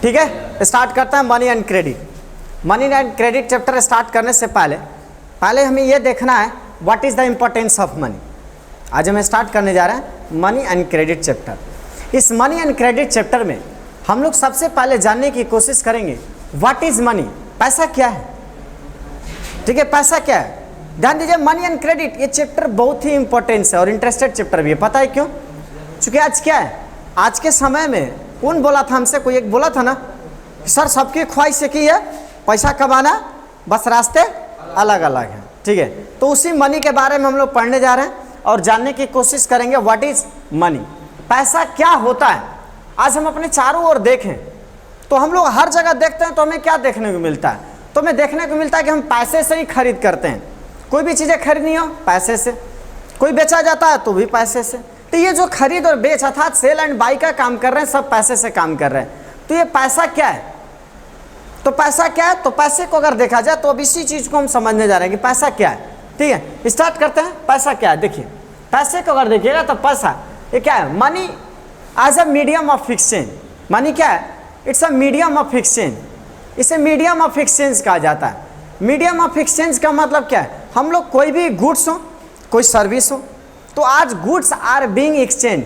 ठीक है, स्टार्ट करते हैं money and credit. Money and credit chapter start करने से पहले हमें ये देखना है what is the importance of money. आज हम स्टार्ट करने जा रहे हैं मनी एंड क्रेडिट चैप्टर। इस मनी एंड क्रेडिट चैप्टर में हम लोग सबसे पहले जानने की कोशिश करेंगे व्हाट इज़ मनी, पैसा क्या है। ठीक है, पैसा क्या है। ध्यान दीजिए, मनी एंड क्रेडिट ये चैप्टर बहुत ही इंपॉर्टेंट है और इंटरेस्टेड चैप्टर भी है। पता है क्यों? क्योंकि आज क्या है, आज के समय में कौन बोला था हमसे, कोई एक बोला था ना, सर सबकी ख्वाहिश की है पैसा कमाना, बस रास्ते अलग अलग हैं। ठीक है, तो उसी मनी के बारे में हम लोग पढ़ने जा रहे हैं और जानने की कोशिश करेंगे व्हाट इज मनी, पैसा क्या होता है। आज हम अपने चारों ओर देखें तो हम लोग हर जगह देखते हैं तो हमें क्या देखने को मिलता है, तो हमें देखने को मिलता है कि हम पैसे से ही खरीद करते हैं। कोई भी चीज़ें खरीदनी हो पैसे से, कोई बेचा जाता है तो भी पैसे से। तो ये जो खरीद और बेच अर्थात सेल एंड बाई का काम कर रहे हैं, सब पैसे से काम कर रहे हैं। तो ये पैसा क्या है, तो पैसा क्या है, तो पैसे को अगर देखा जाए तो अब इसी चीज़ को हम समझने जा रहे हैं कि पैसा क्या है। ठीक है, स्टार्ट करते हैं। पैसा क्या है, देखिए पैसे को अगर देखिएगा तो पैसा ये क्या है, money as a medium of exchange. Money क्या है, it's a medium of exchange, इसे मीडियम ऑफ एक्सचेंज कहा जाता है। मीडियम ऑफ एक्सचेंज का मतलब क्या है, हम लोग कोई भी गुड्स हो, कोई सर्विस हो, तो आज goods are being exchange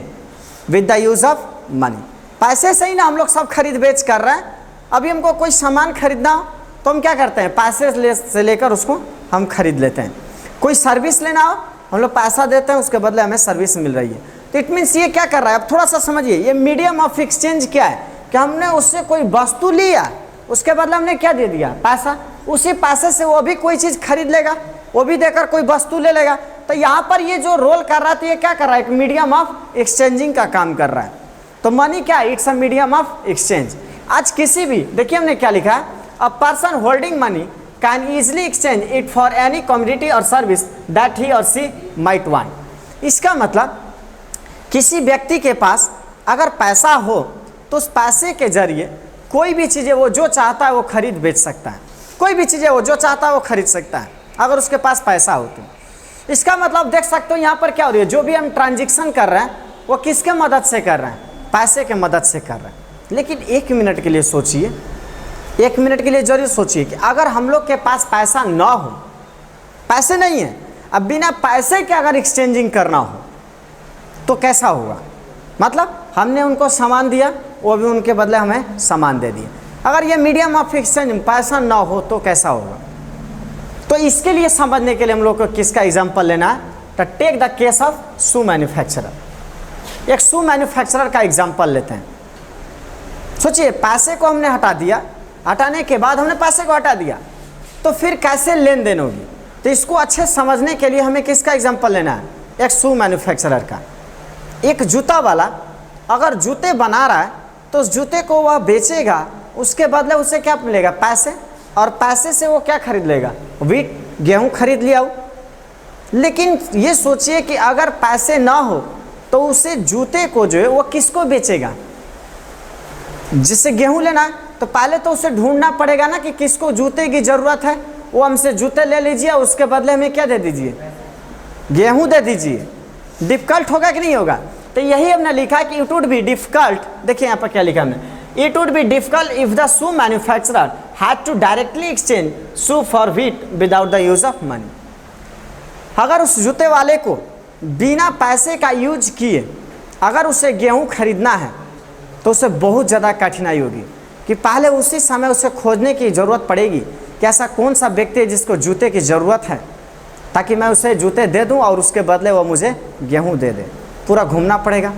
with the use of money. पैसे से ही ना हम लोग सब खरीद बेच कर रहे हैं। अभी हमको कोई सामान खरीदना हो तो हम क्या करते हैं, पैसे से लेकर उसको हम खरीद लेते हैं। कोई सर्विस लेना हो हम लोग पैसा देते हैं, उसके बदले हमें सर्विस मिल रही है। तो इट मीन्स ये क्या कर रहा है, अब थोड़ा सा समझिए, ये मीडियम ऑफ एक्सचेंज क्या है कि हमने उससे कोई वस्तु लिया, उसके बदले हमने क्या दे दिया, पैसा। उसी पैसे से वो भी कोई चीज़ खरीद लेगा, वो भी देकर कोई वस्तु ले लेगा। तो यहाँ पर ये जो रोल कर रहा है, ये क्या कर रहा है, एक मीडियम ऑफ एक्सचेंजिंग का काम कर रहा है। तो मनी क्या है, it's a medium of exchange. आज किसी भी, देखिए हमने क्या लिखा है, a person holding money can easily exchange it for any commodity और सर्विस दैट ही और सी माइट वांट। इसका मतलब किसी व्यक्ति के पास अगर पैसा हो तो उस पैसे के जरिए कोई भी चीज़ें वो जो चाहता है वो खरीद बेच सकता है। कोई भी चीज़ें वो जो चाहता है वो खरीद सकता है अगर उसके पास पैसा हो तो। इसका मतलब देख सकते हो यहाँ पर क्या हो रही है, जो भी हम ट्रांजेक्शन कर रहे हैं वो किसके मदद से कर रहे हैं, पैसे के मदद से कर रहे हैं। लेकिन एक मिनट के लिए सोचिए, एक मिनट के लिए जरूर सोचिए कि अगर हम लोग के पास पैसा ना हो, पैसे नहीं है, अब बिना पैसे के अगर एक्सचेंजिंग करना हो तो कैसा होगा। मतलब हमने उनको सामान दिया, वो भी उनके बदले हमें सामान दे दिया। अगर ये मीडियम ऑफ एक्सचेंज पैसा ना हो तो कैसा होगा। तो इसके लिए समझने के लिए हम लोग को किसका एग्जाम्पल लेना है, तो take the case of shoe manufacturer. एक शू मैन्युफैक्चरर का एग्जाम्पल लेते हैं। सोचिए, पैसे को हमने हटा दिया, हटाने के बाद हमने पैसे को हटा दिया तो फिर कैसे लेन देन होगी। तो इसको अच्छे समझने के लिए हमें किसका एग्जाम्पल लेना है, एक शू मैन्युफैक्चरर का। एक जूता वाला अगर जूते बना रहा है तो उस जूते को वह बेचेगा, उसके बदले उसे क्या मिलेगा, पैसे, और पैसे से वो क्या खरीद लेगा, व्हीट, गेहूँ खरीद लिया हो। लेकिन ये सोचिए कि अगर पैसे ना हो तो उसे जूते को जो है वो किसको बेचेगा, जिससे गेहूँ लेना है तो पहले तो उसे ढूंढना पड़ेगा ना कि किसको जूते की ज़रूरत है, वो हमसे जूते ले लीजिए, उसके बदले हमें क्या दे दीजिए, गेहूँ दे दीजिए। डिफ़िकल्ट होगा कि नहीं होगा। तो यही हमने लिखा है कि इट वुड बी डिफ़िकल्ट, देखिए यहाँ पर क्या लिखा हमने, it would be difficult if the shoe manufacturer had to directly exchange shoe for wheat without the use of money. अगर उस जूते वाले को बिना पैसे का यूज किए अगर उसे गेहूँ खरीदना है तो उसे बहुत ज़्यादा कठिनाई होगी कि पहले उसी समय उसे खोजने की ज़रूरत पड़ेगी कि ऐसा कौन सा व्यक्ति है जिसको जूते की ज़रूरत है, ताकि मैं उसे जूते दे दूं और उसके बदले वो मुझे गेहूं दे दे। पूरा घूमना पड़ेगा।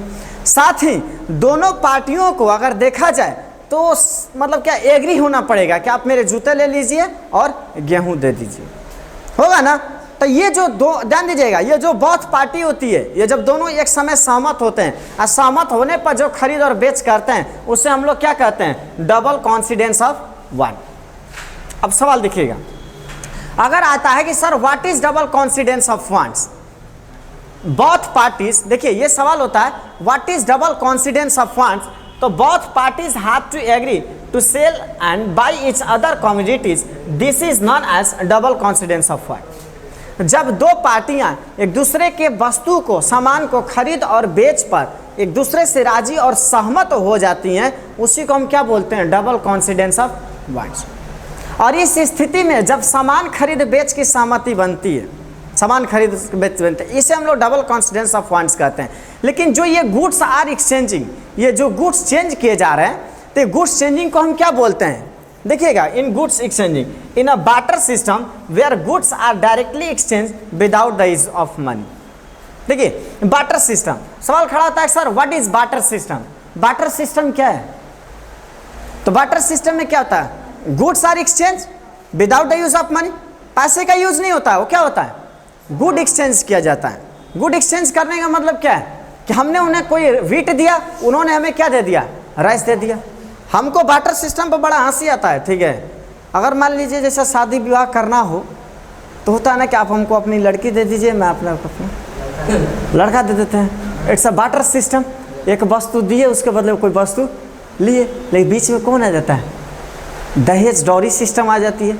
साथ ही दोनों पार्टियों को अगर देखा जाए तो मतलब क्या एग्री होना पड़ेगा कि आप मेरे जूते ले लीजिए और गेहूं दे दीजिए, होगा ना। तो ये जो दो, ध्यान दीजिएगा, ये जो बोथ पार्टी होती है, ये जब दोनों एक समय सहमत होते हैं और सहमत होने पर जो खरीद और बेच करते हैं उसे हम लोग क्या कहते हैं, डबल कॉन्फिडेंस ऑफ वन। अब सवाल देखिएगा, अगर आता है कि sir what is double confidence of funds, both parties, देखिए ये सवाल होता है what is double confidence of funds, तो both parties have to agree to sell and buy each other commodities, this is known as double confidence of fund. जब दो पार्टियां एक दूसरे के वस्तु को, सामान को खरीद और बेच पर एक दूसरे से राजी और सहमत हो जाती हैं, उसी को हम क्या बोलते हैं, डबल कॉन्सिडेंस ऑफ वाइड्स। और इस स्थिति में जब सामान खरीद बेच की सहमति बनती है, सामान खरीद बेच बनते हैं, इसे हम लोग डबल कॉन्सिडेंस ऑफ फंड्स कहते हैं। लेकिन जो ये गुड्स आर एक्सचेंजिंग, ये जो गुड्स चेंज किए जा रहे हैं, तो गुड्स चेंजिंग को हम क्या बोलते हैं, देखिएगा, in goods exchanging in a barter system where goods are directly exchange without the use of money. देखिए बार्टर सिस्टम, सवाल खड़ा होता है sir what is barter system, barter system क्या है? तो बार्टर सिस्टम में क्या होता है, goods are exchange without the use of money, पैसे का यूज नहीं होता है, वो क्या होता है, गुड एक्सचेंज किया जाता है। गुड एक्सचेंज करने का मतलब क्या है कि हमने उन्हें कोई वीट दिया, उन्होंने हमें क्या दे दिया, राइस दे दिया। हमको बार्टर सिस्टम पर बड़ा हंसी आता है, ठीक है। अगर मान लीजिए जैसा शादी विवाह करना हो तो होता है ना कि आप हमको अपनी लड़की दे दीजिए, मैं अपना लड़का दे देते हैं, इट्स अ बार्टर सिस्टम। एक वस्तु दिए उसके बदले कोई वस्तु लिए, लेकिन बीच में कौन आ जाता है, दहेज डॉरी सिस्टम आ जाती है,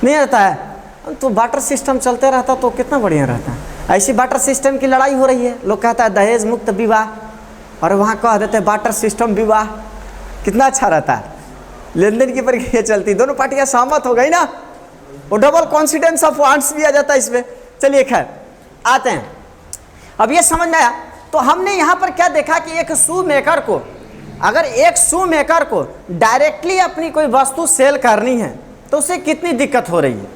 नहीं आता है। तो बार्टर सिस्टम चलते रहता तो कितना बढ़िया रहता है। ऐसी बार्टर सिस्टम की लड़ाई हो रही है, लोग कहता है दहेज मुक्त विवाह, और वहाँ कह देते हैं बार्टर सिस्टम विवाह, कितना अच्छा रहता है। लेन देन की प्रक्रिया चलती, दोनों पार्टियां सहमत हो गई ना, वो डबल कॉन्सिडेंस ऑफ वांट्स भी आ जाता है इसमें। चलिए खैर आते हैं, अब ये समझ में आया। तो हमने यहाँ पर क्या देखा कि एक शू मेकर को, अगर एक शू मेकर को डायरेक्टली अपनी कोई वस्तु सेल करनी है तो उसे कितनी दिक्कत हो रही है,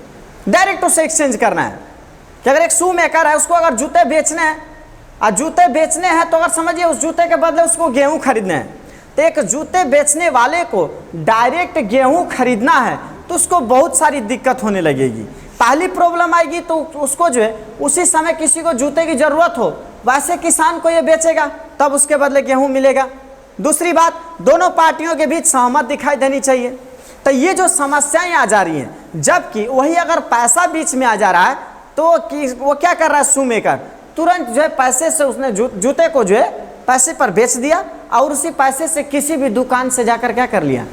डायरेक्ट उसे एक्सचेंज करना है। कि अगर एक शू मेकर है, उसको अगर जूते बेचने हैं, और जूते बेचने हैं तो अगर समझिए उस जूते के बदले उसको गेहूँ खरीदने हैं, तो एक जूते बेचने वाले को डायरेक्ट गेहूं खरीदना है तो उसको बहुत सारी दिक्कत होने लगेगी। पहली प्रॉब्लम आएगी तो उसको जो है उसी समय किसी को जूते की ज़रूरत हो, वैसे किसान को ये बेचेगा तब उसके बदले गेहूं मिलेगा। दूसरी बात, दोनों पार्टियों के बीच सहमत दिखाई देनी चाहिए। तो ये जो समस्याएं आ जा रही हैं, जबकि वही अगर पैसा बीच में आ जा रहा है तो वो क्या कर रहा है, शू मेकर तुरंत जो है पैसे से उसने जूते को जो है पैसे पर बेच दिया, और उसी पैसे से किसी भी दुकान से जाकर क्या कर लिया,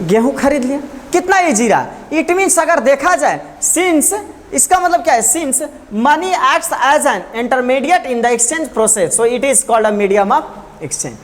गेहूं खरीद लिया। कितना इजी रहा। इट मीन्स अगर देखा जाए, सिंस, इसका मतलब क्या है, since money acts as an intermediate in the exchange process, so it is called a medium of exchange.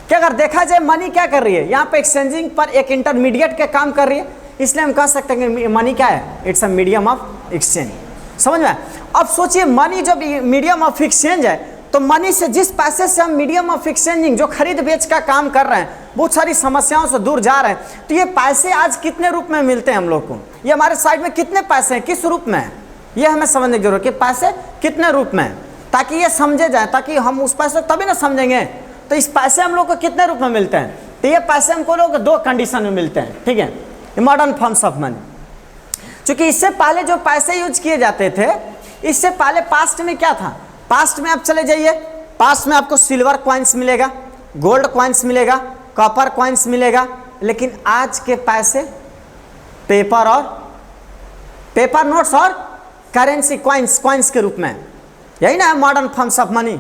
क्या अगर देखा जाए मनी क्या कर रही है, यहाँ पे एक्सचेंजिंग पर एक इंटरमीडिएट के काम कर रही है, इसलिए हम कह सकते हैं कि मनी क्या है, it's a medium of exchange. समझ में? अब सोचिए मनी जब मीडियम ऑफ एक्सचेंज है तो मनी से, जिस पैसे से हम मीडियम ऑफ एक्सचेंजिंग जो खरीद बेच का काम कर रहे हैं, बहुत सारी समस्याओं से दूर जा रहे हैं, तो ये पैसे आज कितने रूप में मिलते हैं हम लोग को, ये हमारे साइड में कितने पैसे हैं, किस रूप में है, ये हमें समझने की जरूरत है कि पैसे कितने रूप में है, ताकि ये समझे जाए, ताकि हम उस पैसे तभी ना समझेंगे। तो इस पैसे हम लोग को कितने रूप में मिलते हैं, तो ये पैसे हमको लोग दो कंडीशन में मिलते हैं, ठीक है, मॉडर्न फॉर्म्स ऑफ मनी। चूंकि इससे पहले जो पैसे यूज किए जाते थे, इससे पहले पास्ट में क्या था, पास्ट में आप चले जाइए, पास्ट में आपको सिल्वर कॉइन्स मिलेगा, गोल्ड कॉइन्स मिलेगा, कॉपर कॉइन्स मिलेगा, लेकिन आज के पैसे पेपर और पेपर नोट्स और करेंसी कॉइन्स के रूप में, यही ना है मॉडर्न फॉर्म्स ऑफ मनी।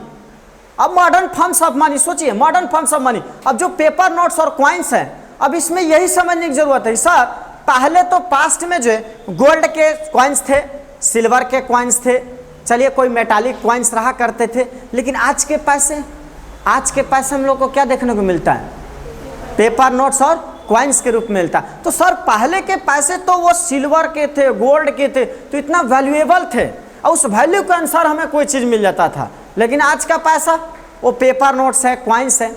अब मॉडर्न फॉर्म्स ऑफ मनी सोचिए, मॉडर्न फॉर्म्स ऑफ मनी, अब जो पेपर नोट्स और कॉइन्स है, अब इसमें यही समझने की जरूरत है सर, पहले तो पास्ट में जो है गोल्ड के कॉइन्स थे, सिल्वर के कॉइन्स थे, चलिए कोई मेटालिक कॉइन्स रहा करते थे, लेकिन आज के पैसे हम लोग को क्या देखने को मिलता है, पेपर नोट्स और कॉइन्स के रूप में मिलता है। तो सर पहले के पैसे तो वो सिल्वर के थे, गोल्ड के थे, तो इतना वैल्यूएबल थे और उस वैल्यू के अनुसार हमें कोई चीज़ मिल जाता था, लेकिन आज का पैसा वो पेपर नोट्स है, कॉइन्स है।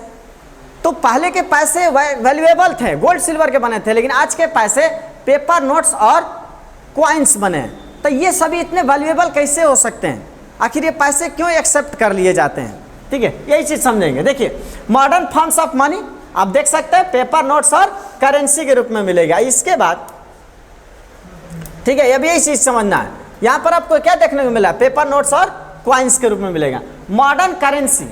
तो पहले के पैसे वैल्यूएबल थे, गोल्ड सिल्वर के बने थे, लेकिन आज के पैसे पेपर नोट्स और कॉइन्स बने। तो ये सभी इतने वैल्यूएबल कैसे हो सकते हैं, आखिर ये पैसे क्यों एक्सेप्ट कर लिए जाते हैं, ठीक है, यही चीज़ समझेंगे। देखिए मॉडर्न फॉर्म्स ऑफ मनी आप देख सकते हैं पेपर नोट्स और करेंसी के रूप में मिलेगा। इसके बाद ठीक है, अब यही चीज़ समझना है, यहाँ पर आपको क्या देखने को मिला, पेपर नोट्स और कॉइन्स के रूप में मिलेगा। मॉडर्न करेंसी,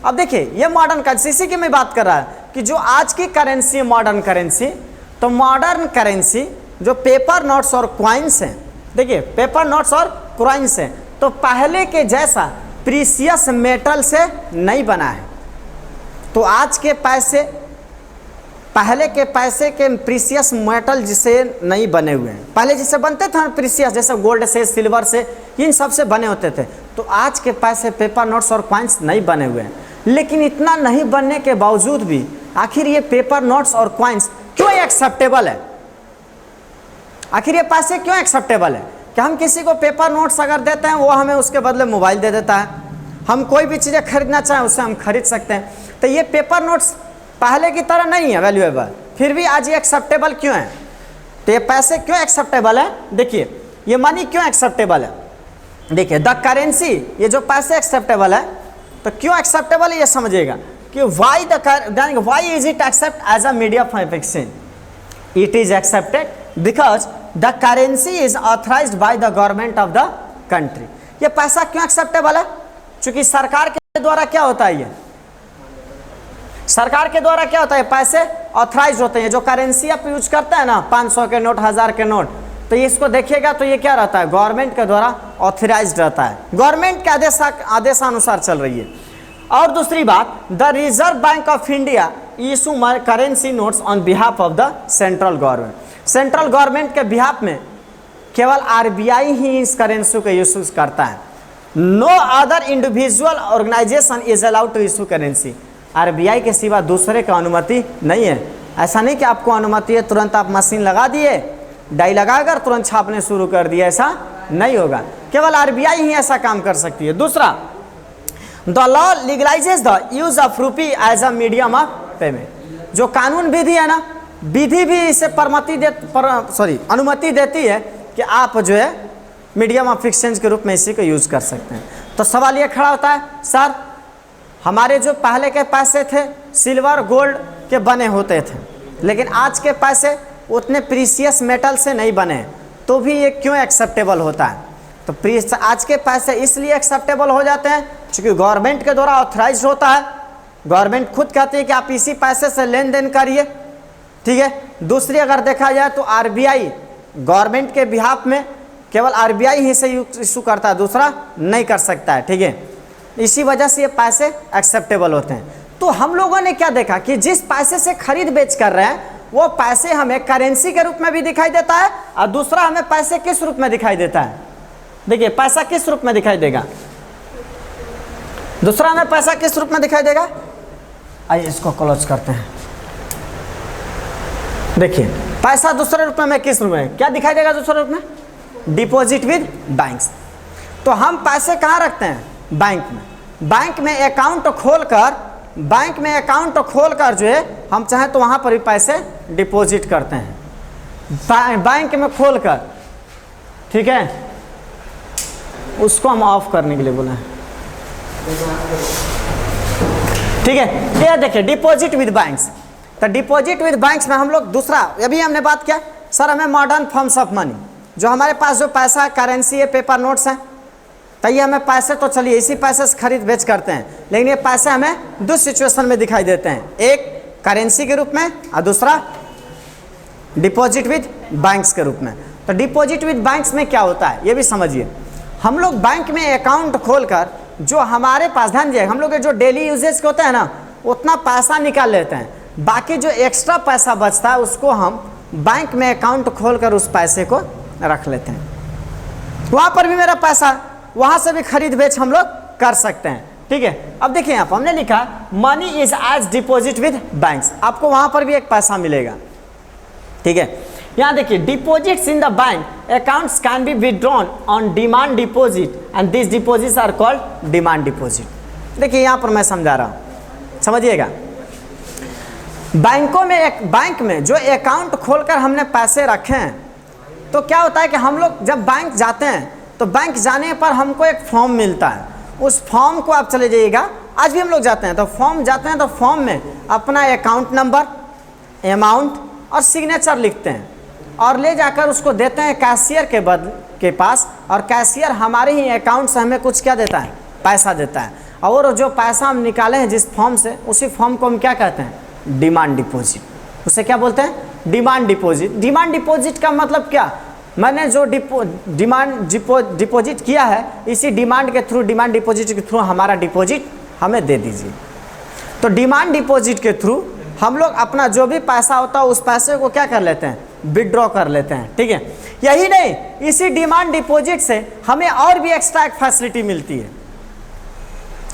अब देखिए ये मॉडर्न करेंसी, इसी की मैं बात कर रहा है कि जो आज की करेंसी है मॉडर्न करेंसी, तो मॉडर्न करेंसी जो पेपर नोट्स और कॉइन्स हैं, देखिए पेपर नोट्स और कॉइन्स हैं, तो पहले के जैसा प्रीशियस मेटल से नहीं बना है। तो आज के पैसे पहले के पैसे के प्रीशियस मेटल जिसे नहीं बने हुए हैं, पहले जिसे बनते थे प्रीशियस, जैसे गोल्ड से, सिल्वर से, इन सब से बने होते थे। तो आज के पैसे पेपर नोट्स और कॉइन्स नहीं बने हुए हैं। लेकिन इतना नहीं बनने के बावजूद भी आखिर ये पेपर नोट्स और कॉइन्स क्यों एक्सेप्टेबल है? आखिर ये पैसे क्यों एक्सेप्टेबल है? कि हम किसी को पेपर नोट्स अगर देते हैं वो हमें उसके बदले मोबाइल दे देता है, हम कोई भी चीज़ें खरीदना चाहें उससे हम खरीद सकते हैं। तो ये पेपर नोट्स पहले की तरह नहीं है वैल्यूएबल, फिर भी आज ये एक्सेप्टेबल क्यों है? तो ये पैसे क्यों एक्सेप्टेबल है? देखिए ये मनी क्यों एक्सेप्टेबल है? देखिए द करेंसी, ये जो पैसे एक्सेप्टेबल है, तो क्यों एक्सेप्टेबल है ये समझिएगा कि why is it accept as a medium of exchange? It is accepted because the currency is authorised by the government of the country. ये पैसा क्यों एक्सेप्टेबल है? क्योंकि सरकार के द्वारा क्या होता है, ये सरकार के द्वारा क्या होता है, पैसे ऑथराइज होते हैं। जो करेंसी आप यूज करते हैं ना, 500 के नोट, 1000 के नोट, तो इसको देखिएगा तो ये क्या रहता है, गवर्नमेंट के द्वारा ऑथराइज्ड रहता है, गवर्नमेंट के आदेशानुसार चल रही है। और दूसरी बात, the reserve bank of India issue currency notes on behalf of the central government. Central government के बिहाफ में केवल आरबीआई ही इस करेंसी को यूज करता है। No other individual organisation is allowed to issue currency. RBI के सिवा दूसरे का अनुमति नहीं है। ऐसा नहीं कि आपको अनुमति है तुरंत आप मशीन लगा दिए, डाई लगाकर तुरंत छापने शुरू कर दिए, ऐसा नहीं होगा। केवल आरबीआई ही ऐसा काम कर सकती है। दूसरा, the law legalizes the use of rupee as a medium of payment. जो कानून विधि है ना, विधि भी इसे अनुमति देती है कि आप जो है मीडियम ऑफ एक्सचेंज के रूप में इसी को यूज कर सकते हैं। तो सवाल ये खड़ा होता है, सर हमारे जो पहले के पैसे थे सिल्वर गोल्ड के बने होते थे, लेकिन आज के पैसे उतने प्रीशियस मेटल से नहीं बने, तो भी ये क्यों एक्सेप्टेबल होता है? तो आज के पैसे इसलिए एक्सेप्टेबल हो जाते हैं क्योंकि गवर्नमेंट के द्वारा ऑथराइज होता है। गवर्नमेंट खुद कहती है कि आप इसी पैसे से लेन देन करिए, ठीक है। दूसरी अगर देखा जाए तो आरबीआई गवर्नमेंट के बिहाफ में केवल आरबीआई ही से इशू करता है, दूसरा नहीं कर सकता है, ठीक है। इसी वजह से ये पैसे एक्सेप्टेबल होते हैं। तो हम लोगों ने क्या देखा कि जिस पैसे से खरीद बेच कर रहे हैं वो पैसे हमें करेंसी के रूप में भी दिखाई देता है, और दूसरा हमें पैसे किस रूप में दिखाई देता है? देखिए पैसा किस रूप में दिखाई देगा, दूसरा हमें पैसा किस रूप में दिखाई देगा? आइए इसको क्लोज करते हैं। देखिए पैसा दूसरे रूप में किस रूप में क्या दिखाई देगा? दूसरे रूप में डिपॉजिट विद बैंक्स। तो हम पैसे कहाँ रखते हैं? बैंक में। बैंक में अकाउंट खोलकर जो है हम चाहें तो वहाँ पर भी पैसे डिपॉजिट करते हैं, बैंक में खोलकर, ठीक है। उसको हम ऑफ करने के लिए बोला है, ठीक है। ये देखिए डिपॉजिट विद बैंक्स। तो डिपॉजिट विद बैंक्स में हम लोग दूसरा, अभी हमने बात किया सर हमें मॉडर्न फॉर्म्स ऑफ मनी, जो हमारे पास जो पैसा करेंसी है, पेपर नोट्स हैं, तो ये हमें पैसे तो चलिए इसी पैसे से खरीद बेच करते हैं, लेकिन ये पैसे हमें दो सिचुएशन में दिखाई देते हैं, एक करेंसी के रूप में और दूसरा डिपॉजिट विद बैंक्स के रूप में। तो डिपॉजिट विद बैंक्स में क्या होता है ये भी समझिए। हम लोग बैंक में अकाउंट खोलकर जो हमारे पास, ध्यान दिए, हम लोग के जो डेली यूजेज के होते हैं ना उतना पैसा निकाल लेते हैं, बाकी जो एक्स्ट्रा पैसा बचता है उसको हम बैंक में अकाउंट खोलकर उस पैसे को रख लेते हैं। वहाँ पर भी मेरा पैसा, वहाँ से भी खरीद बेच हम लोग कर सकते हैं, ठीक है। अब देखिए यहाँ पर हमने लिखा money is as deposit with banks, आपको वहाँ पर भी एक पैसा मिलेगा, ठीक है। यहाँ देखिए deposits in the bank accounts can be withdrawn on demand deposit and this deposits are called demand deposit. देखिए यहाँ पर मैं समझा रहा हूँ, समझिएगा। बैंकों में बैंक में जो अकाउंट खोलकर हमने पैसे रखे हैं, तो क्या होता है कि हम लोग जब बैंक जाते हैं तो बैंक जाने पर हमको एक फॉर्म मिलता है, उस फॉर्म को आप चले जाइएगा, आज भी हम लोग जाते हैं तो फॉर्म जाते हैं, तो फॉर्म में अपना अकाउंट नंबर, अमाउंट और सिग्नेचर लिखते हैं और ले जाकर उसको देते हैं कैशियर के पास, और कैशियर हमारे ही अकाउंट से हमें कुछ क्या देता है? पैसा देता है। और जो पैसा हम निकाले हैं जिस फॉर्म से, उसी फॉर्म को हम क्या कहते हैं? Demand deposit. उसे क्या बोलते हैं? Demand deposit. डिमांड डिपॉजिट का मतलब क्या? मैंने जो डिपॉजिट किया है, इसी डिमांड के थ्रू, डिमांड डिपॉजिट के थ्रू हमारा डिपॉजिट हमें दे दीजिए। तो डिमांड डिपॉजिट के थ्रू हम लोग अपना जो भी पैसा होता है उस पैसे को क्या कर लेते हैं? विड्रॉ कर लेते हैं, ठीक है। यही नहीं, इसी डिमांड डिपॉजिट से हमें और भी एक्स्ट्रा एक फैसिलिटी मिलती है।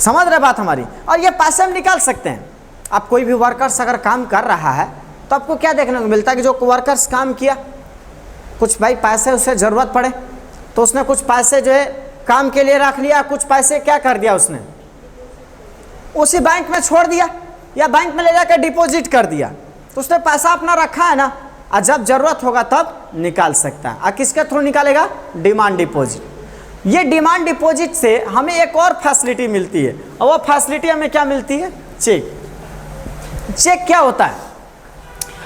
समझ रहे बात हमारी। और ये पैसे हम निकाल सकते हैं। अब कोई भी वर्कर्स अगर काम कर रहा है तो आपको क्या देखने को मिलता है कि जो वर्कर्स काम किया, कुछ भाई पैसे उसे ज़रूरत पड़े तो उसने कुछ पैसे जो है काम के लिए रख लिया, कुछ पैसे क्या कर दिया उसने उसी बैंक में छोड़ दिया या बैंक में ले जाकर डिपॉजिट कर दिया, तो उसने पैसा अपना रखा है ना, और जब ज़रूरत होगा तब निकाल सकता है। और किसके थ्रू निकालेगा? Demand deposit. ये डिमांड डिपॉजिट से हमें एक और फैसिलिटी मिलती है, और वो फैसिलिटी हमें क्या मिलती है? चेक। चेक क्या होता है?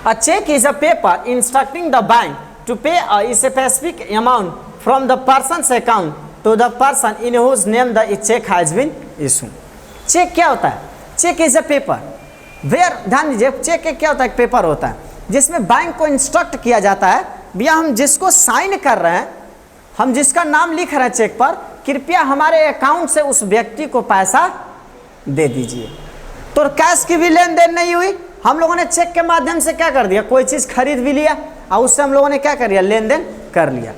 A cheque is a paper instructing the bank to pay a specific amount from the person's account to the person in whose name the cheque has been issue. Cheque क्या होता है? Cheque is a paper where, ध्यान दीजिए, check क्या होता है? एक paper होता है जिसमें बैंक को इंस्ट्रक्ट किया जाता है, भैया हम जिसको साइन कर रहे हैं, हम जिसका नाम लिख रहे हैं चेक पर, कृपया हमारे अकाउंट से उस व्यक्ति को पैसा दे दीजिए। तो कैश की भी लेन देन नहीं हुई, हम लोगों ने चेक के माध्यम से क्या कर दिया? कोई चीज़ खरीद भी लिया और उससे हम लोगों ने क्या कर लिया? लेन देन कर लिया।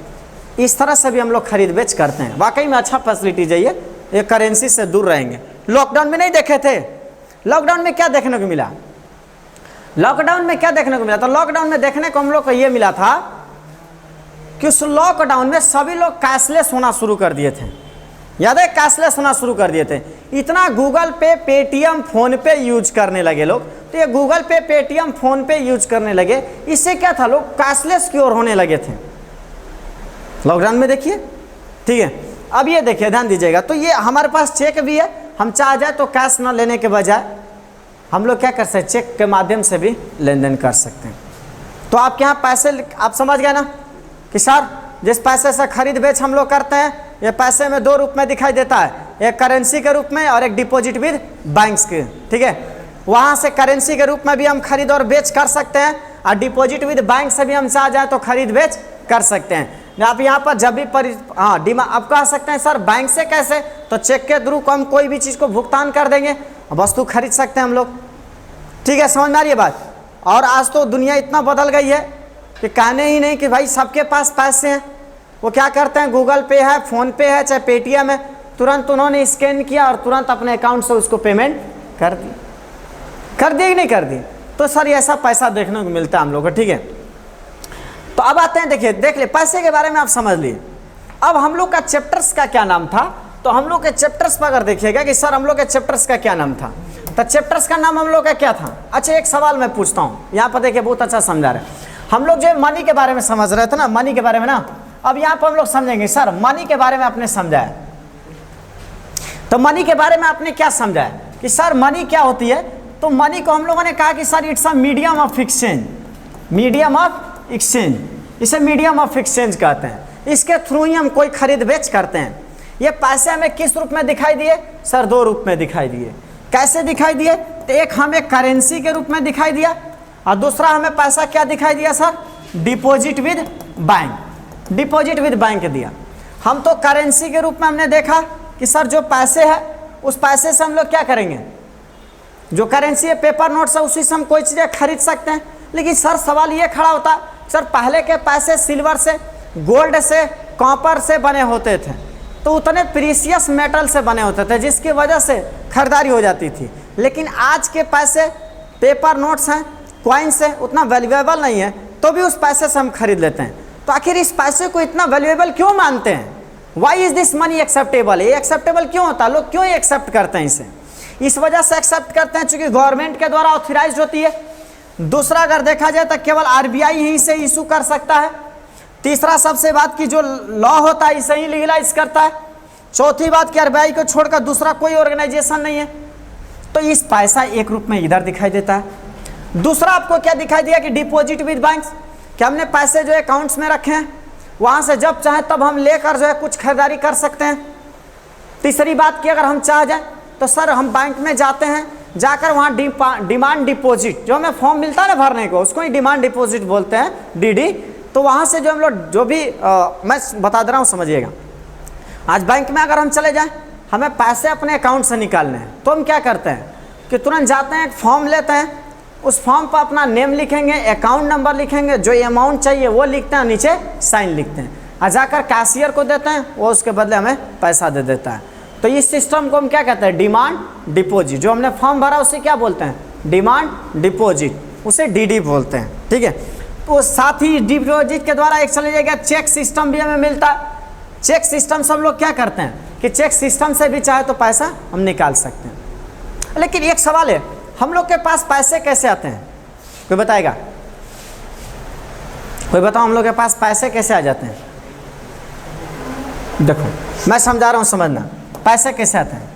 इस तरह से भी हम लोग खरीद बेच करते हैं। वाकई में अच्छा फैसिलिटी चाहिए, ये करेंसी से दूर रहेंगे। लॉकडाउन में नहीं देखे थे? लॉकडाउन में क्या देखने को मिला? लॉकडाउन में क्या देखने को मिला? तो लॉकडाउन में देखने को हम लोग को ये मिला था कि उस लॉकडाउन में सभी लोग कैशलेस होना शुरू कर दिए थे। याद है? कैशलेस होना शुरू कर दिए थे। इतना गूगल पे, पेटीएम, फोन पे यूज करने लगे लोग। तो ये गूगल पे, पेटीएम, फोन पे यूज करने लगे, इससे क्या था? लोग कैशलेस की ओर होने लगे थे लॉकडाउन में। देखिए, ठीक है। अब ये देखिए, ध्यान दीजिएगा, तो ये हमारे पास चेक भी है। हम चाह जाए तो कैश ना लेने के बजाय हम लोग क्या कर सकते हैं? चेक के माध्यम से भी लेन देन कर सकते हैं। तो आपके यहाँ पैसे, आप समझ गए ना कि सर जिस पैसे से खरीद बेच हम लोग करते हैं, ये पैसे में दो रूप में दिखाई देता है, एक करेंसी के रूप में और एक डिपॉजिट विद बैंक्स के। ठीक है, वहाँ से करेंसी के रूप में भी हम खरीद और बेच कर सकते हैं, और डिपॉजिट विद बैंक से भी हम चाह जाए तो खरीद बेच कर सकते हैं। आप यहाँ पर जब भी आप कह सकते हैं सर बैंक से कैसे? तो चेक के थ्रू हम कोई भी चीज़ को भुगतान कर देंगे, वस्तु खरीद सकते हैं हम लोग। ठीक है, समझ में आ रही है बात? और आज तो दुनिया इतना बदल गई है कि कहने ही नहीं कि भाई सबके पास पैसे हैं। वो क्या करते हैं? गूगल पे है, फ़ोन पे है, चाहे पेटीएम है, तुरंत उन्होंने स्कैन किया और तुरंत अपने अकाउंट से उसको पेमेंट कर दी। कर दी कि नहीं कर दी? तो सर ऐसा पैसा देखने को मिलता है हम लोग को। ठीक है, तो अब आते हैं, देखिए, देख ले, पैसे के बारे में आप समझ लिए। अब हम लोग का चैप्टर्स का क्या नाम था? तो हम लोग के चैप्टर्स पर अगर देखिएगा कि सर हम लोग के चैप्टर्स का क्या नाम था, तो चैप्टर्स का नाम हम लोग का क्या था? अच्छा, एक सवाल मैं पूछता हूँ, यहाँ पर देखिए, बहुत अच्छा समझा रहे हैं। हम लोग जो मनी के बारे में समझ रहे थे ना, मनी के बारे में ना, अब यहाँ पर हम लोग समझेंगे सर मनी के बारे में आपने समझाया। तो मनी के बारे में आपने क्या समझाया कि सर मनी क्या होती है? तो मनी को हम लोगों ने कहा कि sir it's a medium of exchange. Medium of exchange, इसे मीडियम ऑफ एक्सचेंज कहते हैं। इसके थ्रू ही हम कोई खरीद बेच करते हैं। ये पैसे हमें किस रूप में दिखाई दिए? सर दो रूप में दिखाई दिए। कैसे दिखाई दिए? तो एक हमें करेंसी के रूप में दिखाई दिया, और दूसरा हमें पैसा क्या दिखाई दिया sir? Deposit with bank. Deposit with bank दिया। हम तो करेंसी के रूप में हमने देखा कि सर जो पैसे है उस पैसे से हम लोग क्या करेंगे? जो करेंसी है, पेपर नोट से, उसी से हम कोई चीज़ें खरीद सकते हैं। लेकिन सर सवाल ये खड़ा होता है, सर पहले के पैसे सिल्वर से, गोल्ड से, कॉपर से बने होते थे, तो उतने प्रीशियस मेटल से बने होते थे जिसकी वजह से खरीदारी हो जाती थी। लेकिन आज के पैसे पेपर नोट्स हैं, कॉइन्स हैं, उतना वैल्यूएबल नहीं है, तो भी उस पैसे से हम खरीद लेते हैं। तो आखिर इस पैसे को इतना वैल्यूएबल क्यों मानते हैं? Why is this money acceptable? ये एक्सेप्टेबल क्यों होता है? लोग क्यों एक्सेप्ट करते हैं इसे? इस वजह से एक्सेप्ट करते हैं चूंकि गवर्नमेंट के द्वारा ऑथराइज होती है। दूसरा, अगर देखा जाए तो केवल आरबीआई ही इसे इशू कर सकता है। तीसरा, सबसे बात की जो लॉ होता है इसे ही लीगलाइज करता है। चौथी बात कि आरबीआई को छोड़कर दूसरा कोई ऑर्गेनाइजेशन नहीं है। तो इस पैसा एक रूप में इधर दिखाई देता है। दूसरा आपको क्या दिखाई दिया कि डिपॉजिट विद बैंक्स, कि हमने पैसे जो अकाउंट्स में रखे हैं, वहाँ से जब चाहे तब हम लेकर जो है कुछ खरीदारी कर सकते हैं। तीसरी बात कि अगर हम चाह जाए तो सर हम बैंक में जाते हैं, जाकर वहाँ डिमांड डिपॉजिट जो हमें फॉर्म मिलता है ना भरने को, उसको ही डिमांड डिपॉजिट बोलते हैं, डीडी। तो वहाँ से जो हम लोग जो भी मैं बता दे रहा हूँ, समझिएगा। आज बैंक में अगर हम चले जाएं, हमें पैसे अपने अकाउंट से निकालने हैं, तो हम क्या करते हैं कि तुरंत जाते हैं, एक फॉर्म लेते हैं, उस फॉर्म पर अपना नेम लिखेंगे, अकाउंट नंबर लिखेंगे, जो अमाउंट चाहिए वो लिखते हैं, नीचे साइन लिखते हैं, और जाकर कैशियर को देते हैं, वो उसके बदले हमें पैसा दे देता है। तो इस सिस्टम को हम क्या कहते हैं, डिमांड डिपॉजिट। जो हमने फॉर्म भरा उसे क्या बोलते हैं, डिमांड डिपॉजिट, उसे डीडी बोलते हैं, ठीक है। तो साथ ही डिपॉजिट के द्वारा एक चले जाएगा चेक सिस्टम भी हमें मिलता है। चेक सिस्टम सब लोग क्या करते हैं कि चेक सिस्टम से भी चाहे तो पैसा हम निकाल सकते हैं। लेकिन एक सवाल है, हम लोग के पास पैसे कैसे आते हैं, कोई बताएगा? कोई बताओ हम लोग के पास पैसे कैसे आ जाते हैं? देखो मैं समझा रहा हूं, समझना, पैसे कैसे आते हैं।